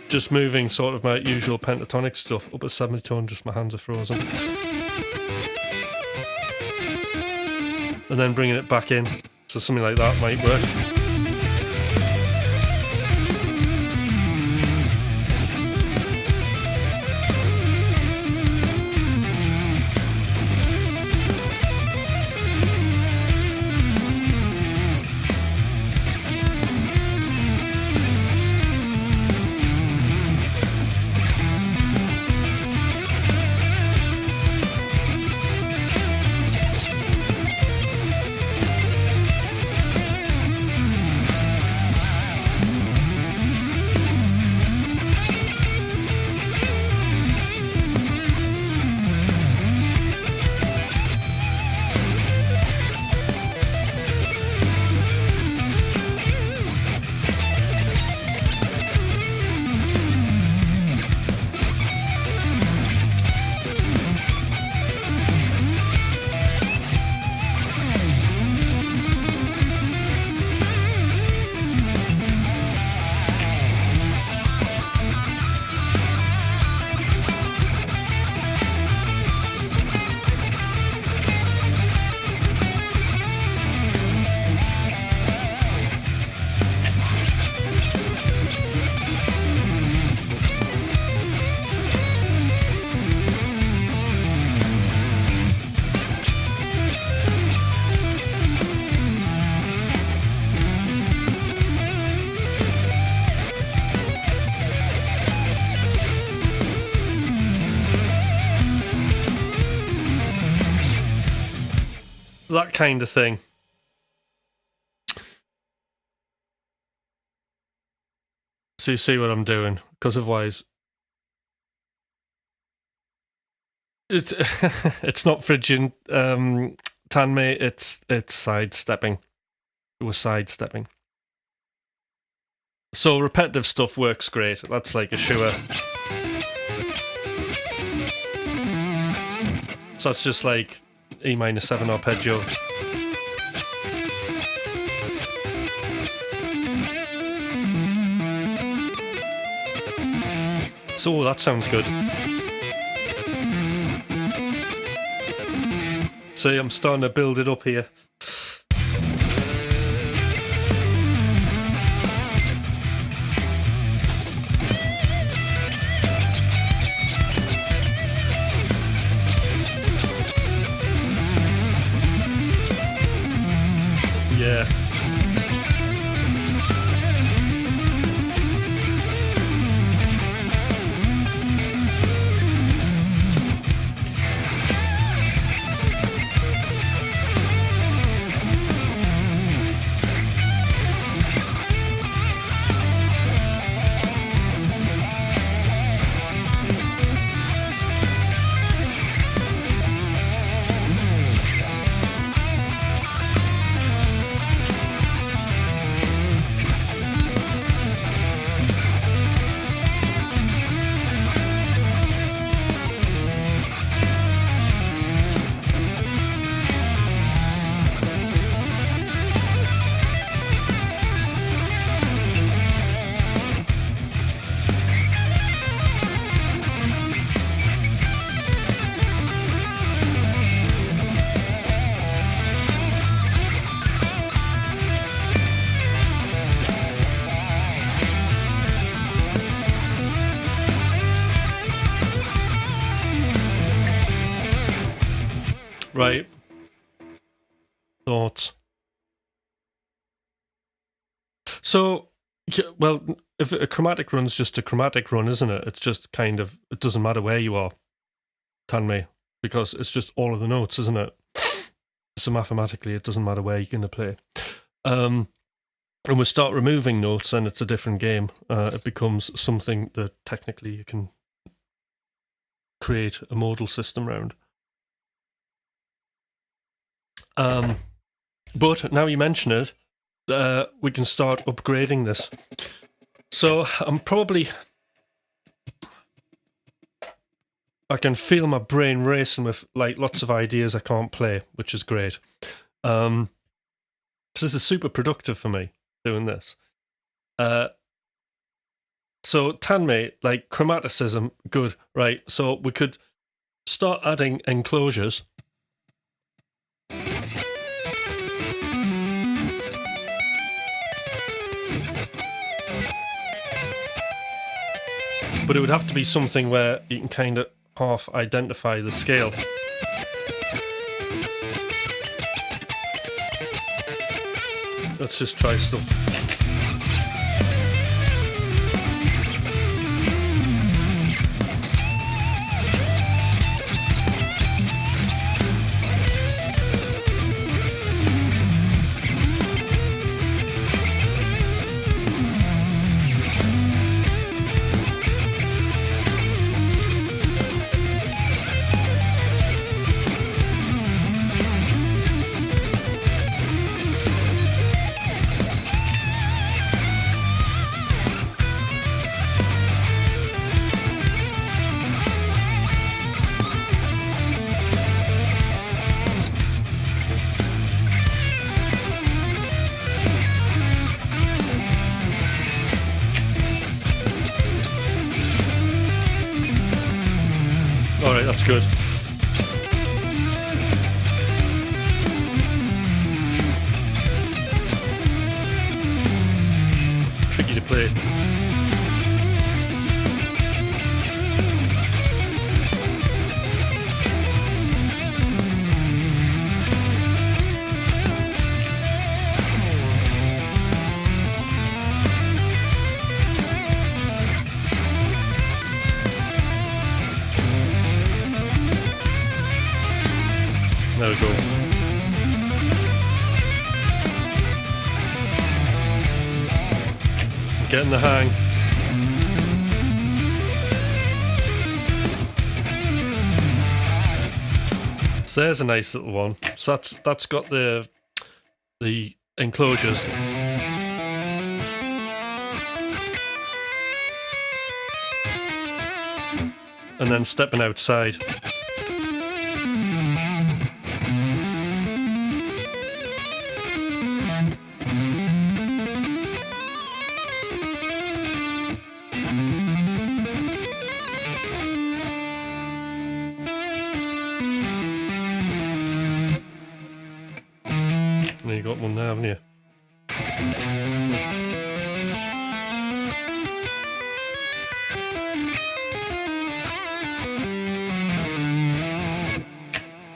Just moving sort of my usual pentatonic stuff up a 70-tone, just my hands are frozen. And then bringing it back in. So something like that might work. That kind of thing. So you see what I'm doing, because otherwise it's it's not Phrygian Tanmay, it's sidestepping. It was sidestepping. So repetitive stuff works great. That's like a sure. So it's just like E minor 7 arpeggio. So that sounds good. See, I'm starting to build it up here. Yeah. Right. Thoughts. So, well, if a chromatic run's just a chromatic run, isn't it? It's just kind of, it doesn't matter where you are, Tanmay, because it's just all of the notes, isn't it? So mathematically, it doesn't matter where you're going to play. And we start removing notes, and it's a different game. It becomes something that technically you can create a modal system around. But now you mention it, we can start upgrading this. So I can feel my brain racing with like lots of ideas I can't play, which is great. So this is super productive for me doing this. So Tanmay, like chromaticism, good, right? So we could start adding enclosures. But it would have to be something where you can kind of half identify the scale. Let's just try stuff. Alright, that's good. Tricky to play. There we go. Getting the hang. So there's a nice little one. So that's got the enclosures. And then stepping outside. You got one there, haven't you?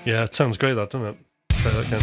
Yeah, it sounds great, that, doesn't it? Try that again.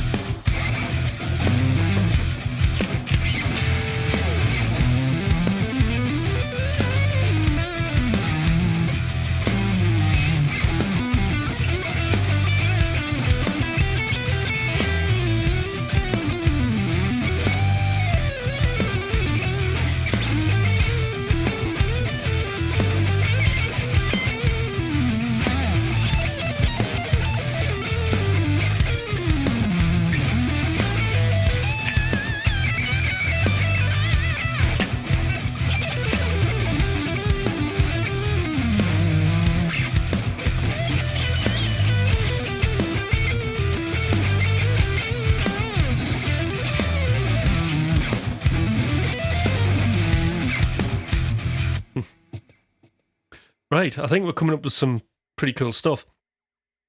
Right, I think we're coming up with some pretty cool stuff.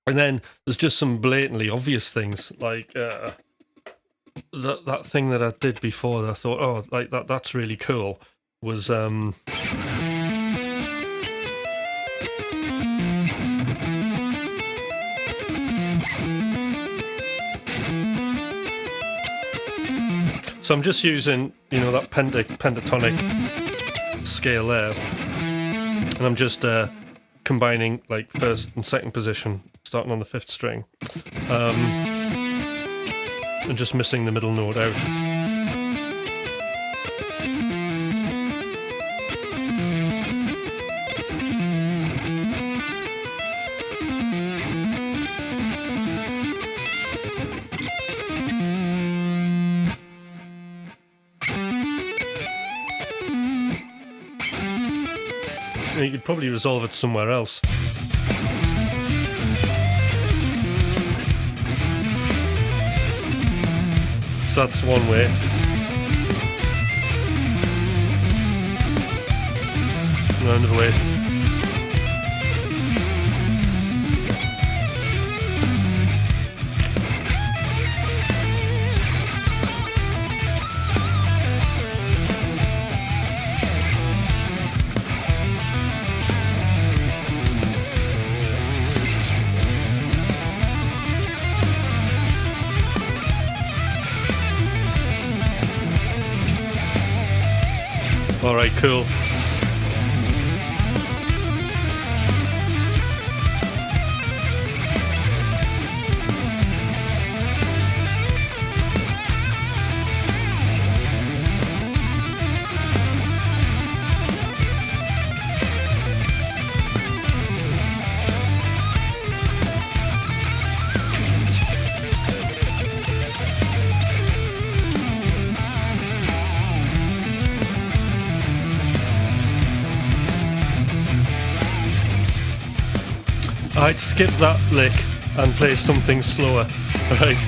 And then there's just some blatantly obvious things, like that thing that I did before that I thought, oh, like that's really cool, was So I'm just using, that pentatonic scale there, and I'm just combining like first and second position, starting on the 5th string, and just missing the middle note out. You could probably resolve it somewhere else. So that's one way. No, another way. All right, cool. I'd skip that lick and play something slower, right?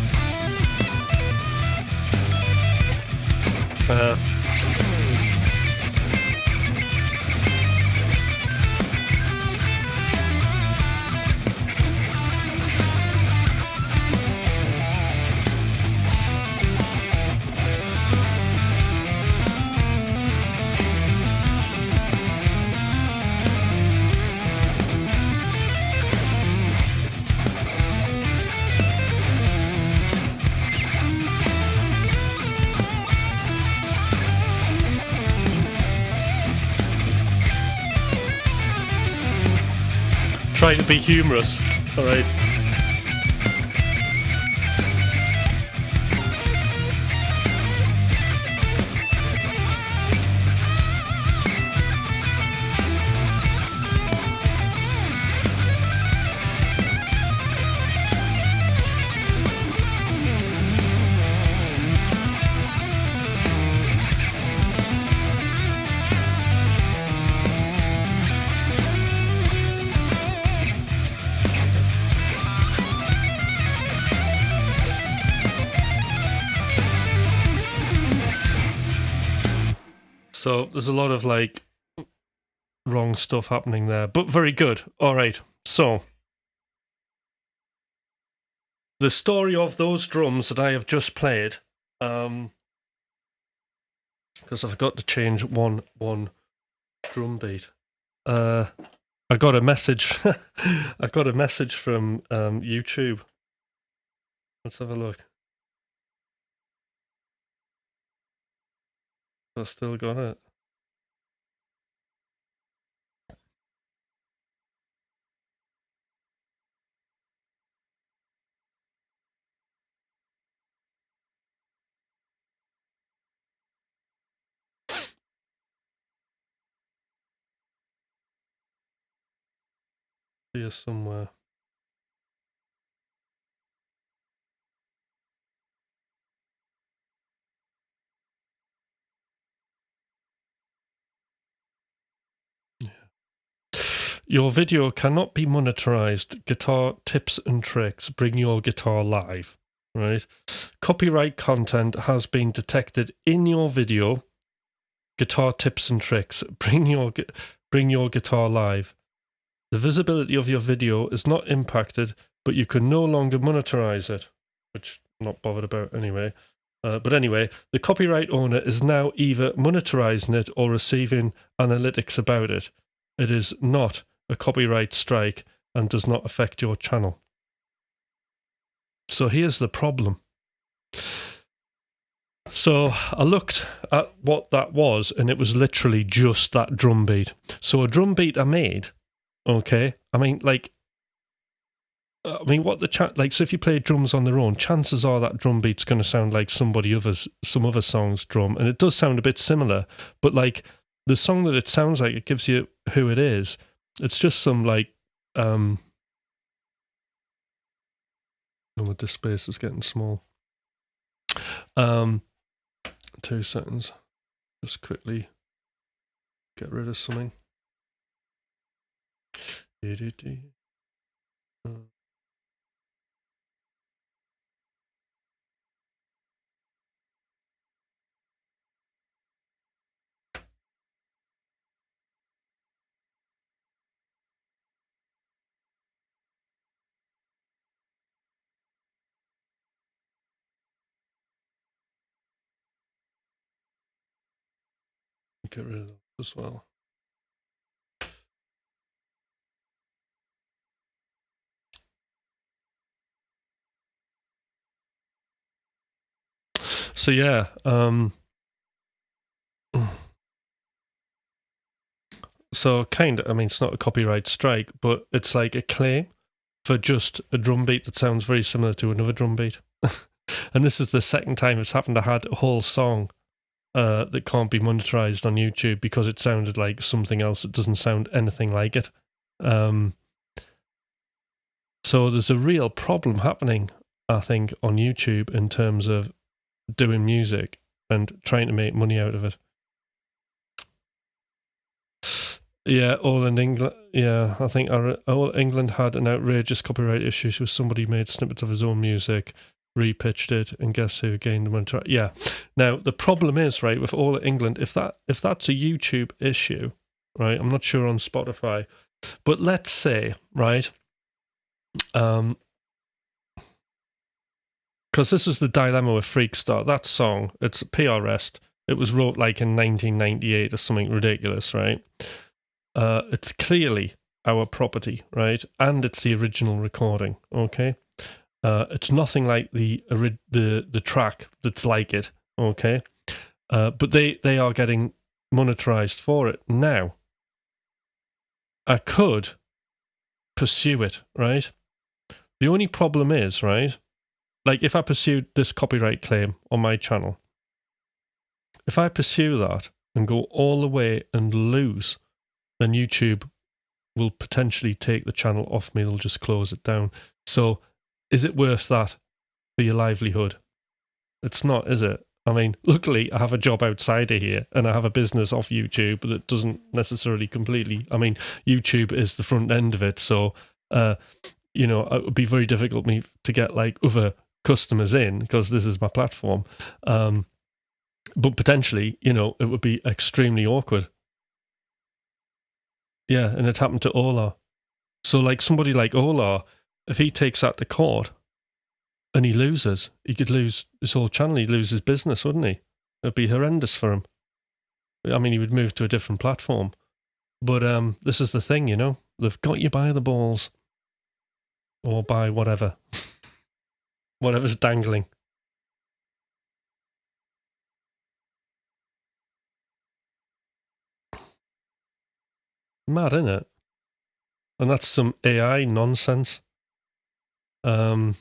Try to be humorous, all right? So there's a lot of like wrong stuff happening there, but very good. All right. So the story of those drums that I have just played, because I forgot to change one drum beat. I got a message. I got a message from YouTube. Let's have a look. I still got it. Here somewhere. Your video cannot be monetized. Guitar tips and tricks. Bring your guitar live. Right? Copyright content has been detected in your video. Guitar tips and tricks. Bring your guitar live. The visibility of your video is not impacted, but you can no longer monetize it, which I'm not bothered about anyway. But anyway, the copyright owner is now either monetizing it or receiving analytics about it. It is not a copyright strike and does not affect your channel. So here's the problem. So I looked at what that was, and it was literally just that drum beat. So a drum beat I made, okay? I mean, what so if you play drums on their own, chances are that drum beat's going to sound like some other song's drum, and it does sound a bit similar. But like the song that it sounds like, it gives you who it is. It's just some oh, the space is getting small. 2 seconds. Just quickly get rid of something. Get rid of that as well. So yeah, so kind of, I mean, it's not a copyright strike, but it's like a claim for just a drum beat that sounds very similar to another drum beat. And this is the second time it's happened. I had a whole song that can't be monetized on YouTube because it sounded like something else that doesn't sound anything like it. So there's a real problem happening, I think, on YouTube in terms of doing music and trying to make money out of it. Yeah, all in England. Yeah, I think all England had an outrageous copyright issue. So somebody made snippets of his own music, repitched it, and guess who gained the money? Yeah. Now the problem is, right, with all of England, if that's a YouTube issue, right? I'm not sure on Spotify, but let's say, right, because this is the dilemma with Freakstar. That song, it's a PRS. It was wrote like in 1998 or something ridiculous, right? It's clearly our property, right? And it's the original recording, okay? It's nothing like the track that's like it, okay? But they are getting monetized for it. Now, I could pursue it, right? The only problem is, right? Like if I pursued this copyright claim on my channel, if I pursue that and go all the way and lose, then YouTube will potentially take the channel off me. They'll just close it down. So is it worth that for your livelihood? It's not, is it? I mean, luckily I have a job outside of here and I have a business off YouTube that doesn't necessarily completely, I mean, YouTube is the front end of it. So, you know, it would be very difficult for me to get like other customers in because this is my platform. But potentially, you know, it would be extremely awkward. Yeah, and it happened to Ola. So like somebody like Ola, if he takes that to court and he loses, he could lose his whole channel, he'd lose his business, wouldn't he? It'd be horrendous for him. I mean, he would move to a different platform. But this is the thing, you know, they've got you by the balls. Or by whatever. Whatever's dangling. Mad, isn't it? And that's some AI nonsense. Hi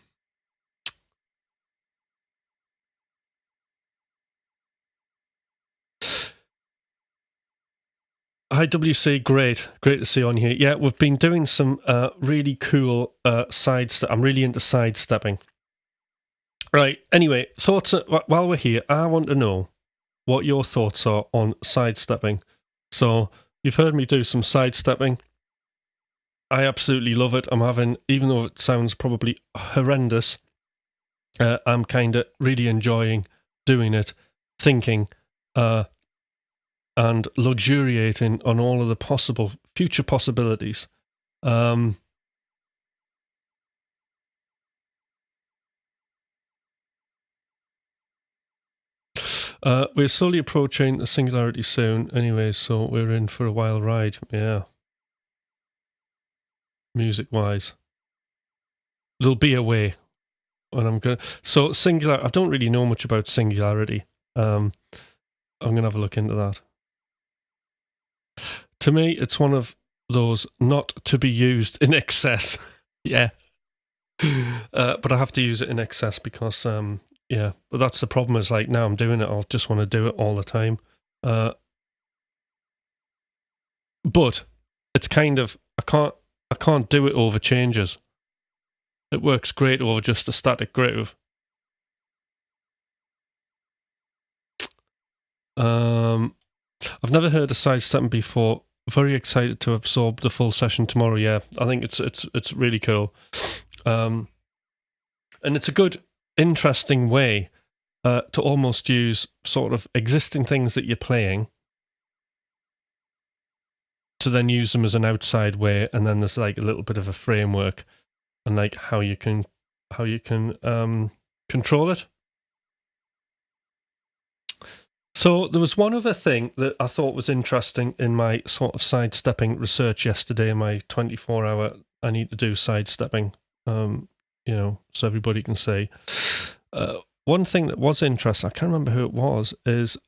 WC, great to see you on here. Yeah, we've been doing some really cool I'm really into sidestepping. Right, anyway, thoughts while we're here, I want to know what your thoughts are on sidestepping. So, you've heard me do some sidestepping. I absolutely love it. I'm having, even though it sounds probably horrendous, I'm kind of really enjoying doing it, thinking, and luxuriating on all of the possible future possibilities. We're slowly approaching the singularity soon anyway, so we're in for a wild ride. Yeah. Music-wise. There'll be a way when I'm going to... So, I don't really know much about singularity. I'm going to have a look into that. To me, it's one of those not to be used in excess. Yeah. But I have to use it in excess because, yeah, but that's the problem is like now I'm doing it, I'll just want to do it all the time. But it's kind of, I can't do it over changes. It works great over just a static groove. I've never heard of sidestepping before. Very excited to absorb the full session tomorrow. Yeah, I think it's really cool, and it's a good, interesting way to almost use sort of existing things that you're playing to then use them as an outside way, and then there's like a little bit of a framework and like how you can control it. So there was one other thing that I thought was interesting in my sort of sidestepping research yesterday, in my 24-hour I need to do sidestepping, so everybody can see. One thing that was interesting, I can't remember who it was, is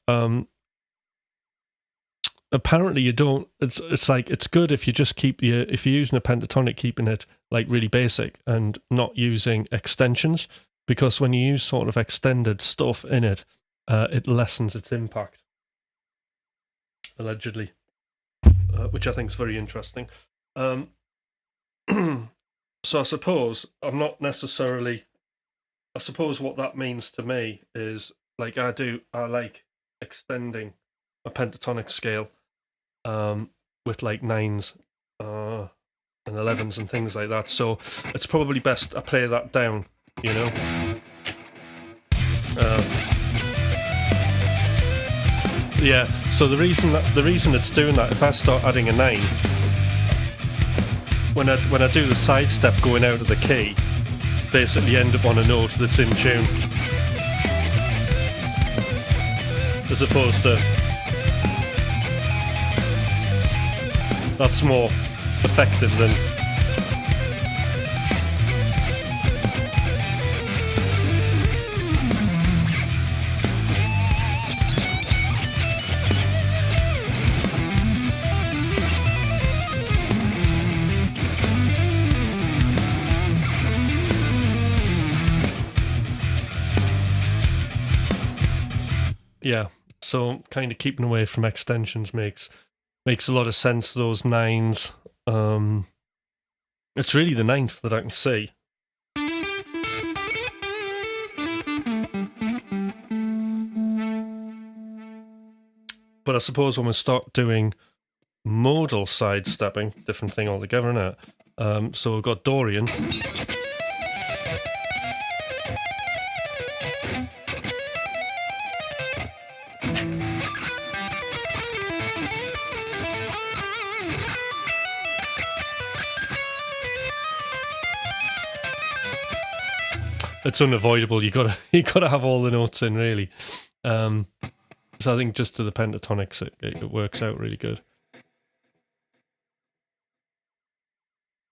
apparently you don't, it's like, it's good if you just if you're using a pentatonic, keeping it like really basic and not using extensions, because when you use sort of extended stuff in it, it lessens its impact, allegedly, which I think is very interesting. So I suppose what that means to me is like I like extending a pentatonic scale with like 9s and 11s and things like that. So it's probably best I play that down, Yeah, so the reason it's doing that, if I start adding a 9, when I do the sidestep going out of the key, basically end up on a note that's in tune, as opposed to that's more effective than. Yeah, so kind of keeping away from extensions makes a lot of sense. Those 9s, it's really the 9th that I can see. But I suppose when we start doing modal sidestepping, different thing altogether, innit? So we've got Dorian. It's unavoidable. You gotta have all the notes in, really. So I think just to the pentatonics, it works out really good.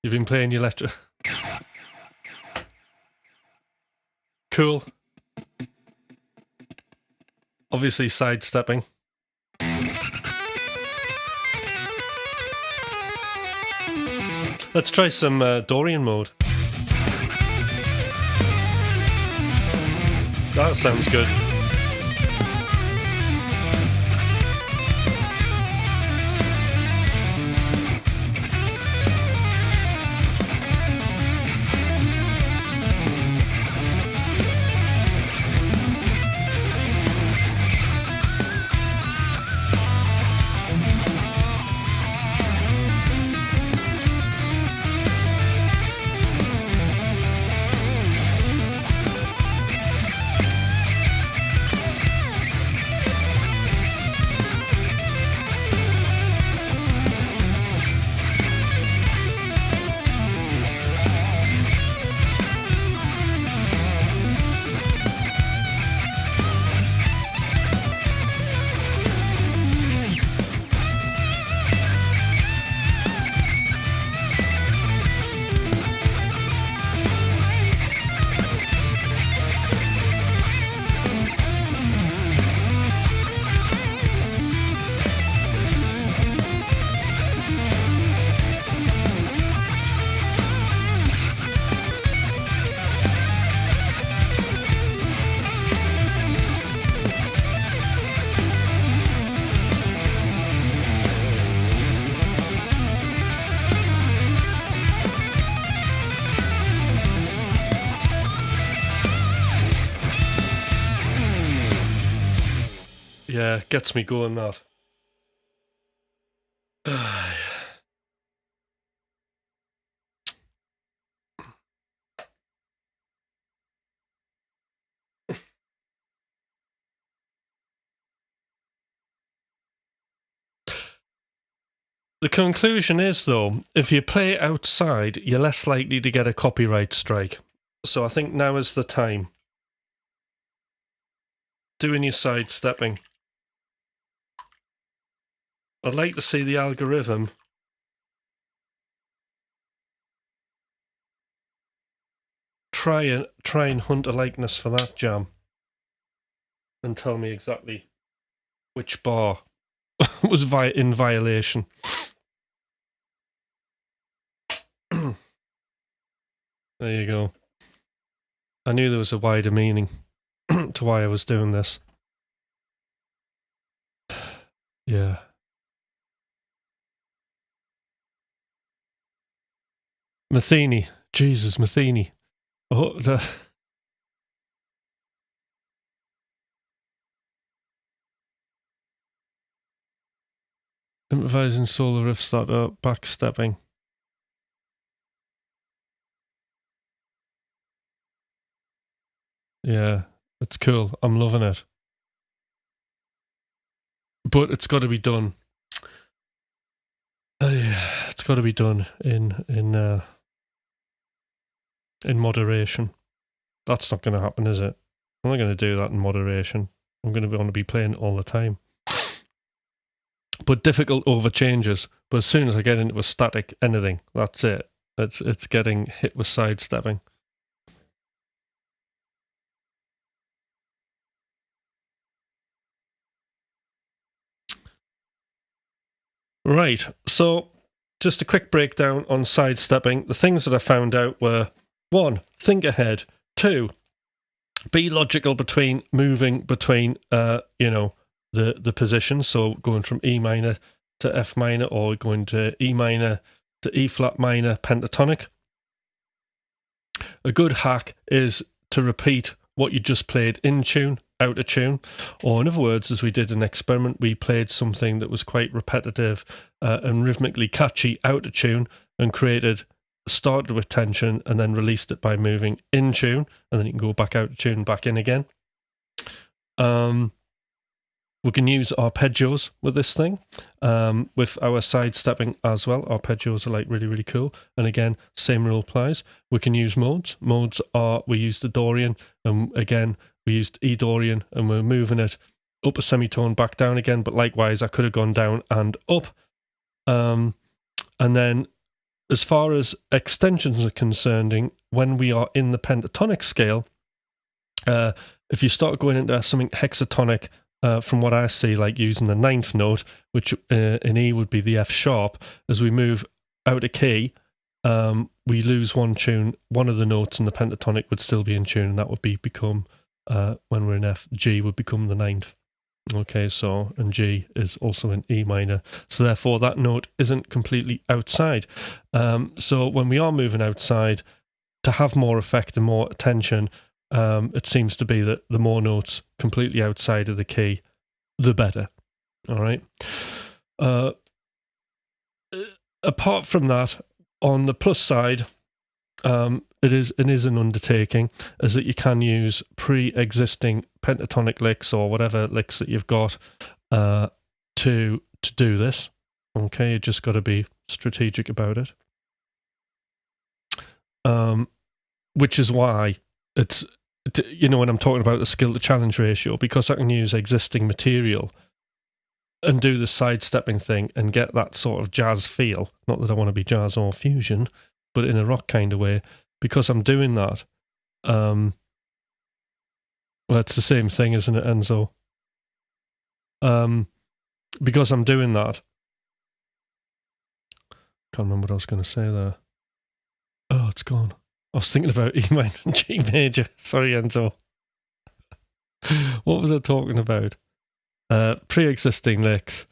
You've been playing your electric. Cool. Obviously, sidestepping. Let's try some Dorian mode. That sounds good. Yeah, gets me going, that. The conclusion is, though, if you play outside, you're less likely to get a copyright strike. So I think now is the time. Doing your sidestepping. I'd like to see the algorithm try and hunt a likeness for that jam and tell me exactly which bar was in violation. There you go. I knew there was a wider meaning to why I was doing this. Yeah. Matheny. Jesus, Matheny. Oh, the... Improvising solo riff starter, backstepping. Yeah, it's cool. I'm loving it. But it's got to be done. Yeah, it's got to be done in moderation. That's not going to happen, is it? I'm not going to do that in moderation. I'm going to want to be playing all the time. But difficult over changes. But as soon as I get into a static anything, that's it. It's getting hit with sidestepping. Right, so just a quick breakdown on sidestepping. The things that I found out were 1. Think ahead. 2. Be logical between moving between the positions. So going from E minor to F minor, or going to E minor to E flat minor pentatonic. A good hack is to repeat what you just played in tune, out of tune, or in other words, as we did an experiment, we played something that was quite repetitive and rhythmically catchy out of tune, and started with tension and then released it by moving in tune, and then you can go back out of tune, back in again. We can use arpeggios with this thing, with our sidestepping as well. Arpeggios are like really, really cool. And again, same rule applies. We can use modes. We used the Dorian, and again, we used E Dorian, and we're moving it up a semitone, back down again. But likewise, I could have gone down and up. And then as far as extensions are concerned, when we are in the pentatonic scale, if you start going into something hexatonic, from what I see, like using the 9th note, which in E would be the F sharp, as we move out of key, we lose one tune. One of the notes in the pentatonic would still be in tune, and that would become, when we're in F, G would become the 9th. Okay, so, and G is also in E minor. So therefore, that note isn't completely outside. So when we are moving outside, to have more effect and more attention, it seems to be that the more notes completely outside of the key, the better. All right. Apart from that, on the plus side, it is an undertaking, as that you can use pre-existing pentatonic licks or whatever licks that you've got to do this. Okay, you just got to be strategic about it. Which is why it's, when I'm talking about the skill to challenge ratio, because I can use existing material and do the sidestepping thing and get that sort of jazz feel. Not that I want to be jazz or fusion, but in a rock kind of way. Because I'm doing that, well, it's the same thing, isn't it, Enzo? Because I'm doing that, can't remember what I was going to say there. Oh, it's gone. I was thinking about E minor and G major. Sorry, Enzo. What was I talking about? Pre-existing licks,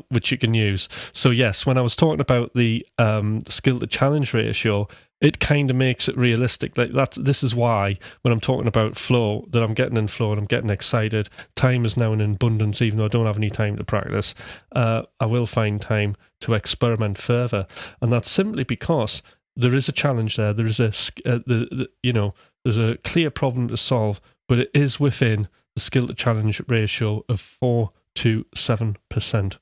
which you can use. So yes, when I was talking about the skill to challenge ratio, it kind of makes it realistic. Like this is why when I'm talking about flow, that I'm getting in flow and I'm getting excited. Time is now in abundance, even though I don't have any time to practice. I will find time to experiment further, and that's simply because there is a challenge there. There is there's a clear problem to solve, but it is within the skill to challenge ratio of 4 to 7%.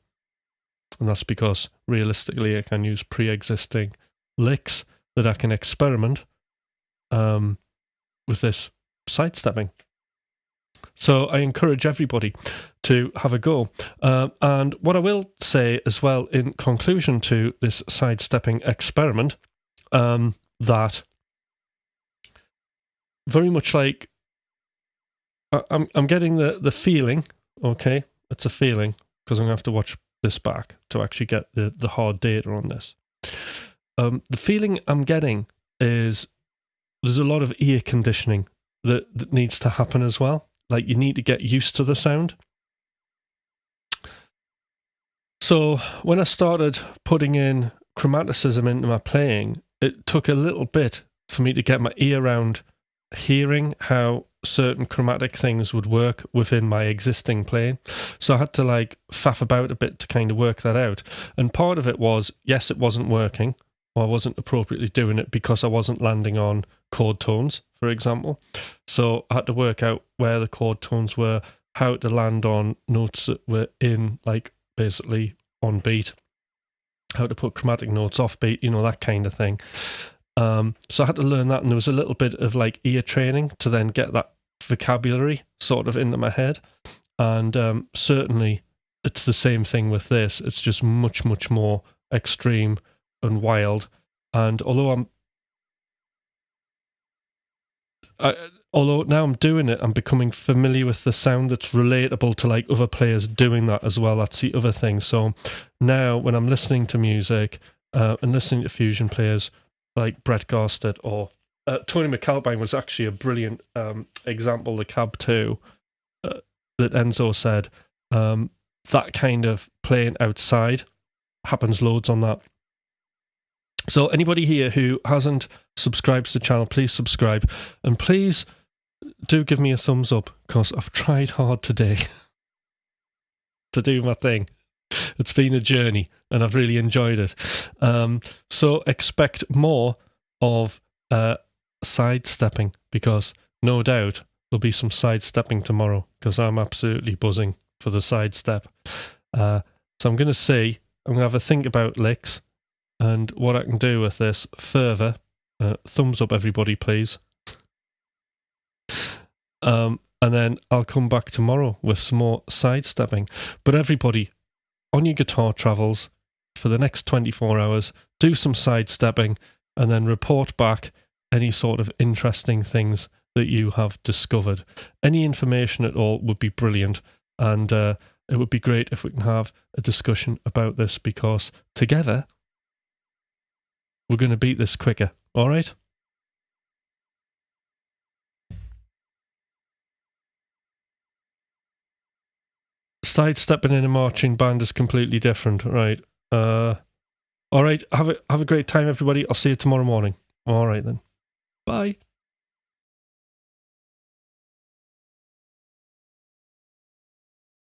And that's because realistically I can use pre-existing licks that I can experiment with this sidestepping. So I encourage everybody to have a go. And what I will say as well in conclusion to this sidestepping experiment, that very much like I'm getting the feeling, okay, it's a feeling, because I'm going to have to watch this back to actually get the hard data on this. The feeling I'm getting is there's a lot of ear conditioning that needs to happen as well. Like, you need to get used to the sound. So when I started putting in chromaticism into my playing, it took a little bit for me to get my ear around hearing how certain chromatic things would work within my existing playing. So I had to like faff about a bit to kind of work that out. And part of it was, yes, it wasn't working, or I wasn't appropriately doing it because I wasn't landing on chord tones, for example. So I had to work out where the chord tones were, how to land on notes that were in, like, basically on beat, how to put chromatic notes off beat, that kind of thing. So I had to learn that, and there was a little bit of like ear training to then get that vocabulary sort of into my head. And certainly it's the same thing with this. It's just much, much more extreme and wild. And although now I'm doing it, I'm becoming familiar with the sound that's relatable to like other players doing that as well. That's the other thing. So now when I'm listening to music and listening to fusion players like Brett Garsted or Tony McAlpine was actually a brilliant example, the Cab 2 that Enzo said, that kind of playing outside happens loads on that. So anybody here who hasn't subscribed to the channel, please subscribe, and please do give me a thumbs up, because I've tried hard today to do my thing. It's been a journey and I've really enjoyed it. So expect more of sidestepping, because no doubt there'll be some sidestepping tomorrow, because I'm absolutely buzzing for the sidestep. So I'm going to have a think about licks and what I can do with this further. Thumbs up, everybody, please. And then I'll come back tomorrow with some more sidestepping. But everybody, on your guitar travels for the next 24 hours, do some sidestepping, and then report back any sort of interesting things that you have discovered. Any information at all would be brilliant, and it would be great if we can have a discussion about this, because together we're going to beat this quicker. All right? Sidestepping in a marching band is completely different, right? All right, have a great time, everybody. I'll see you tomorrow morning. All right then. Bye.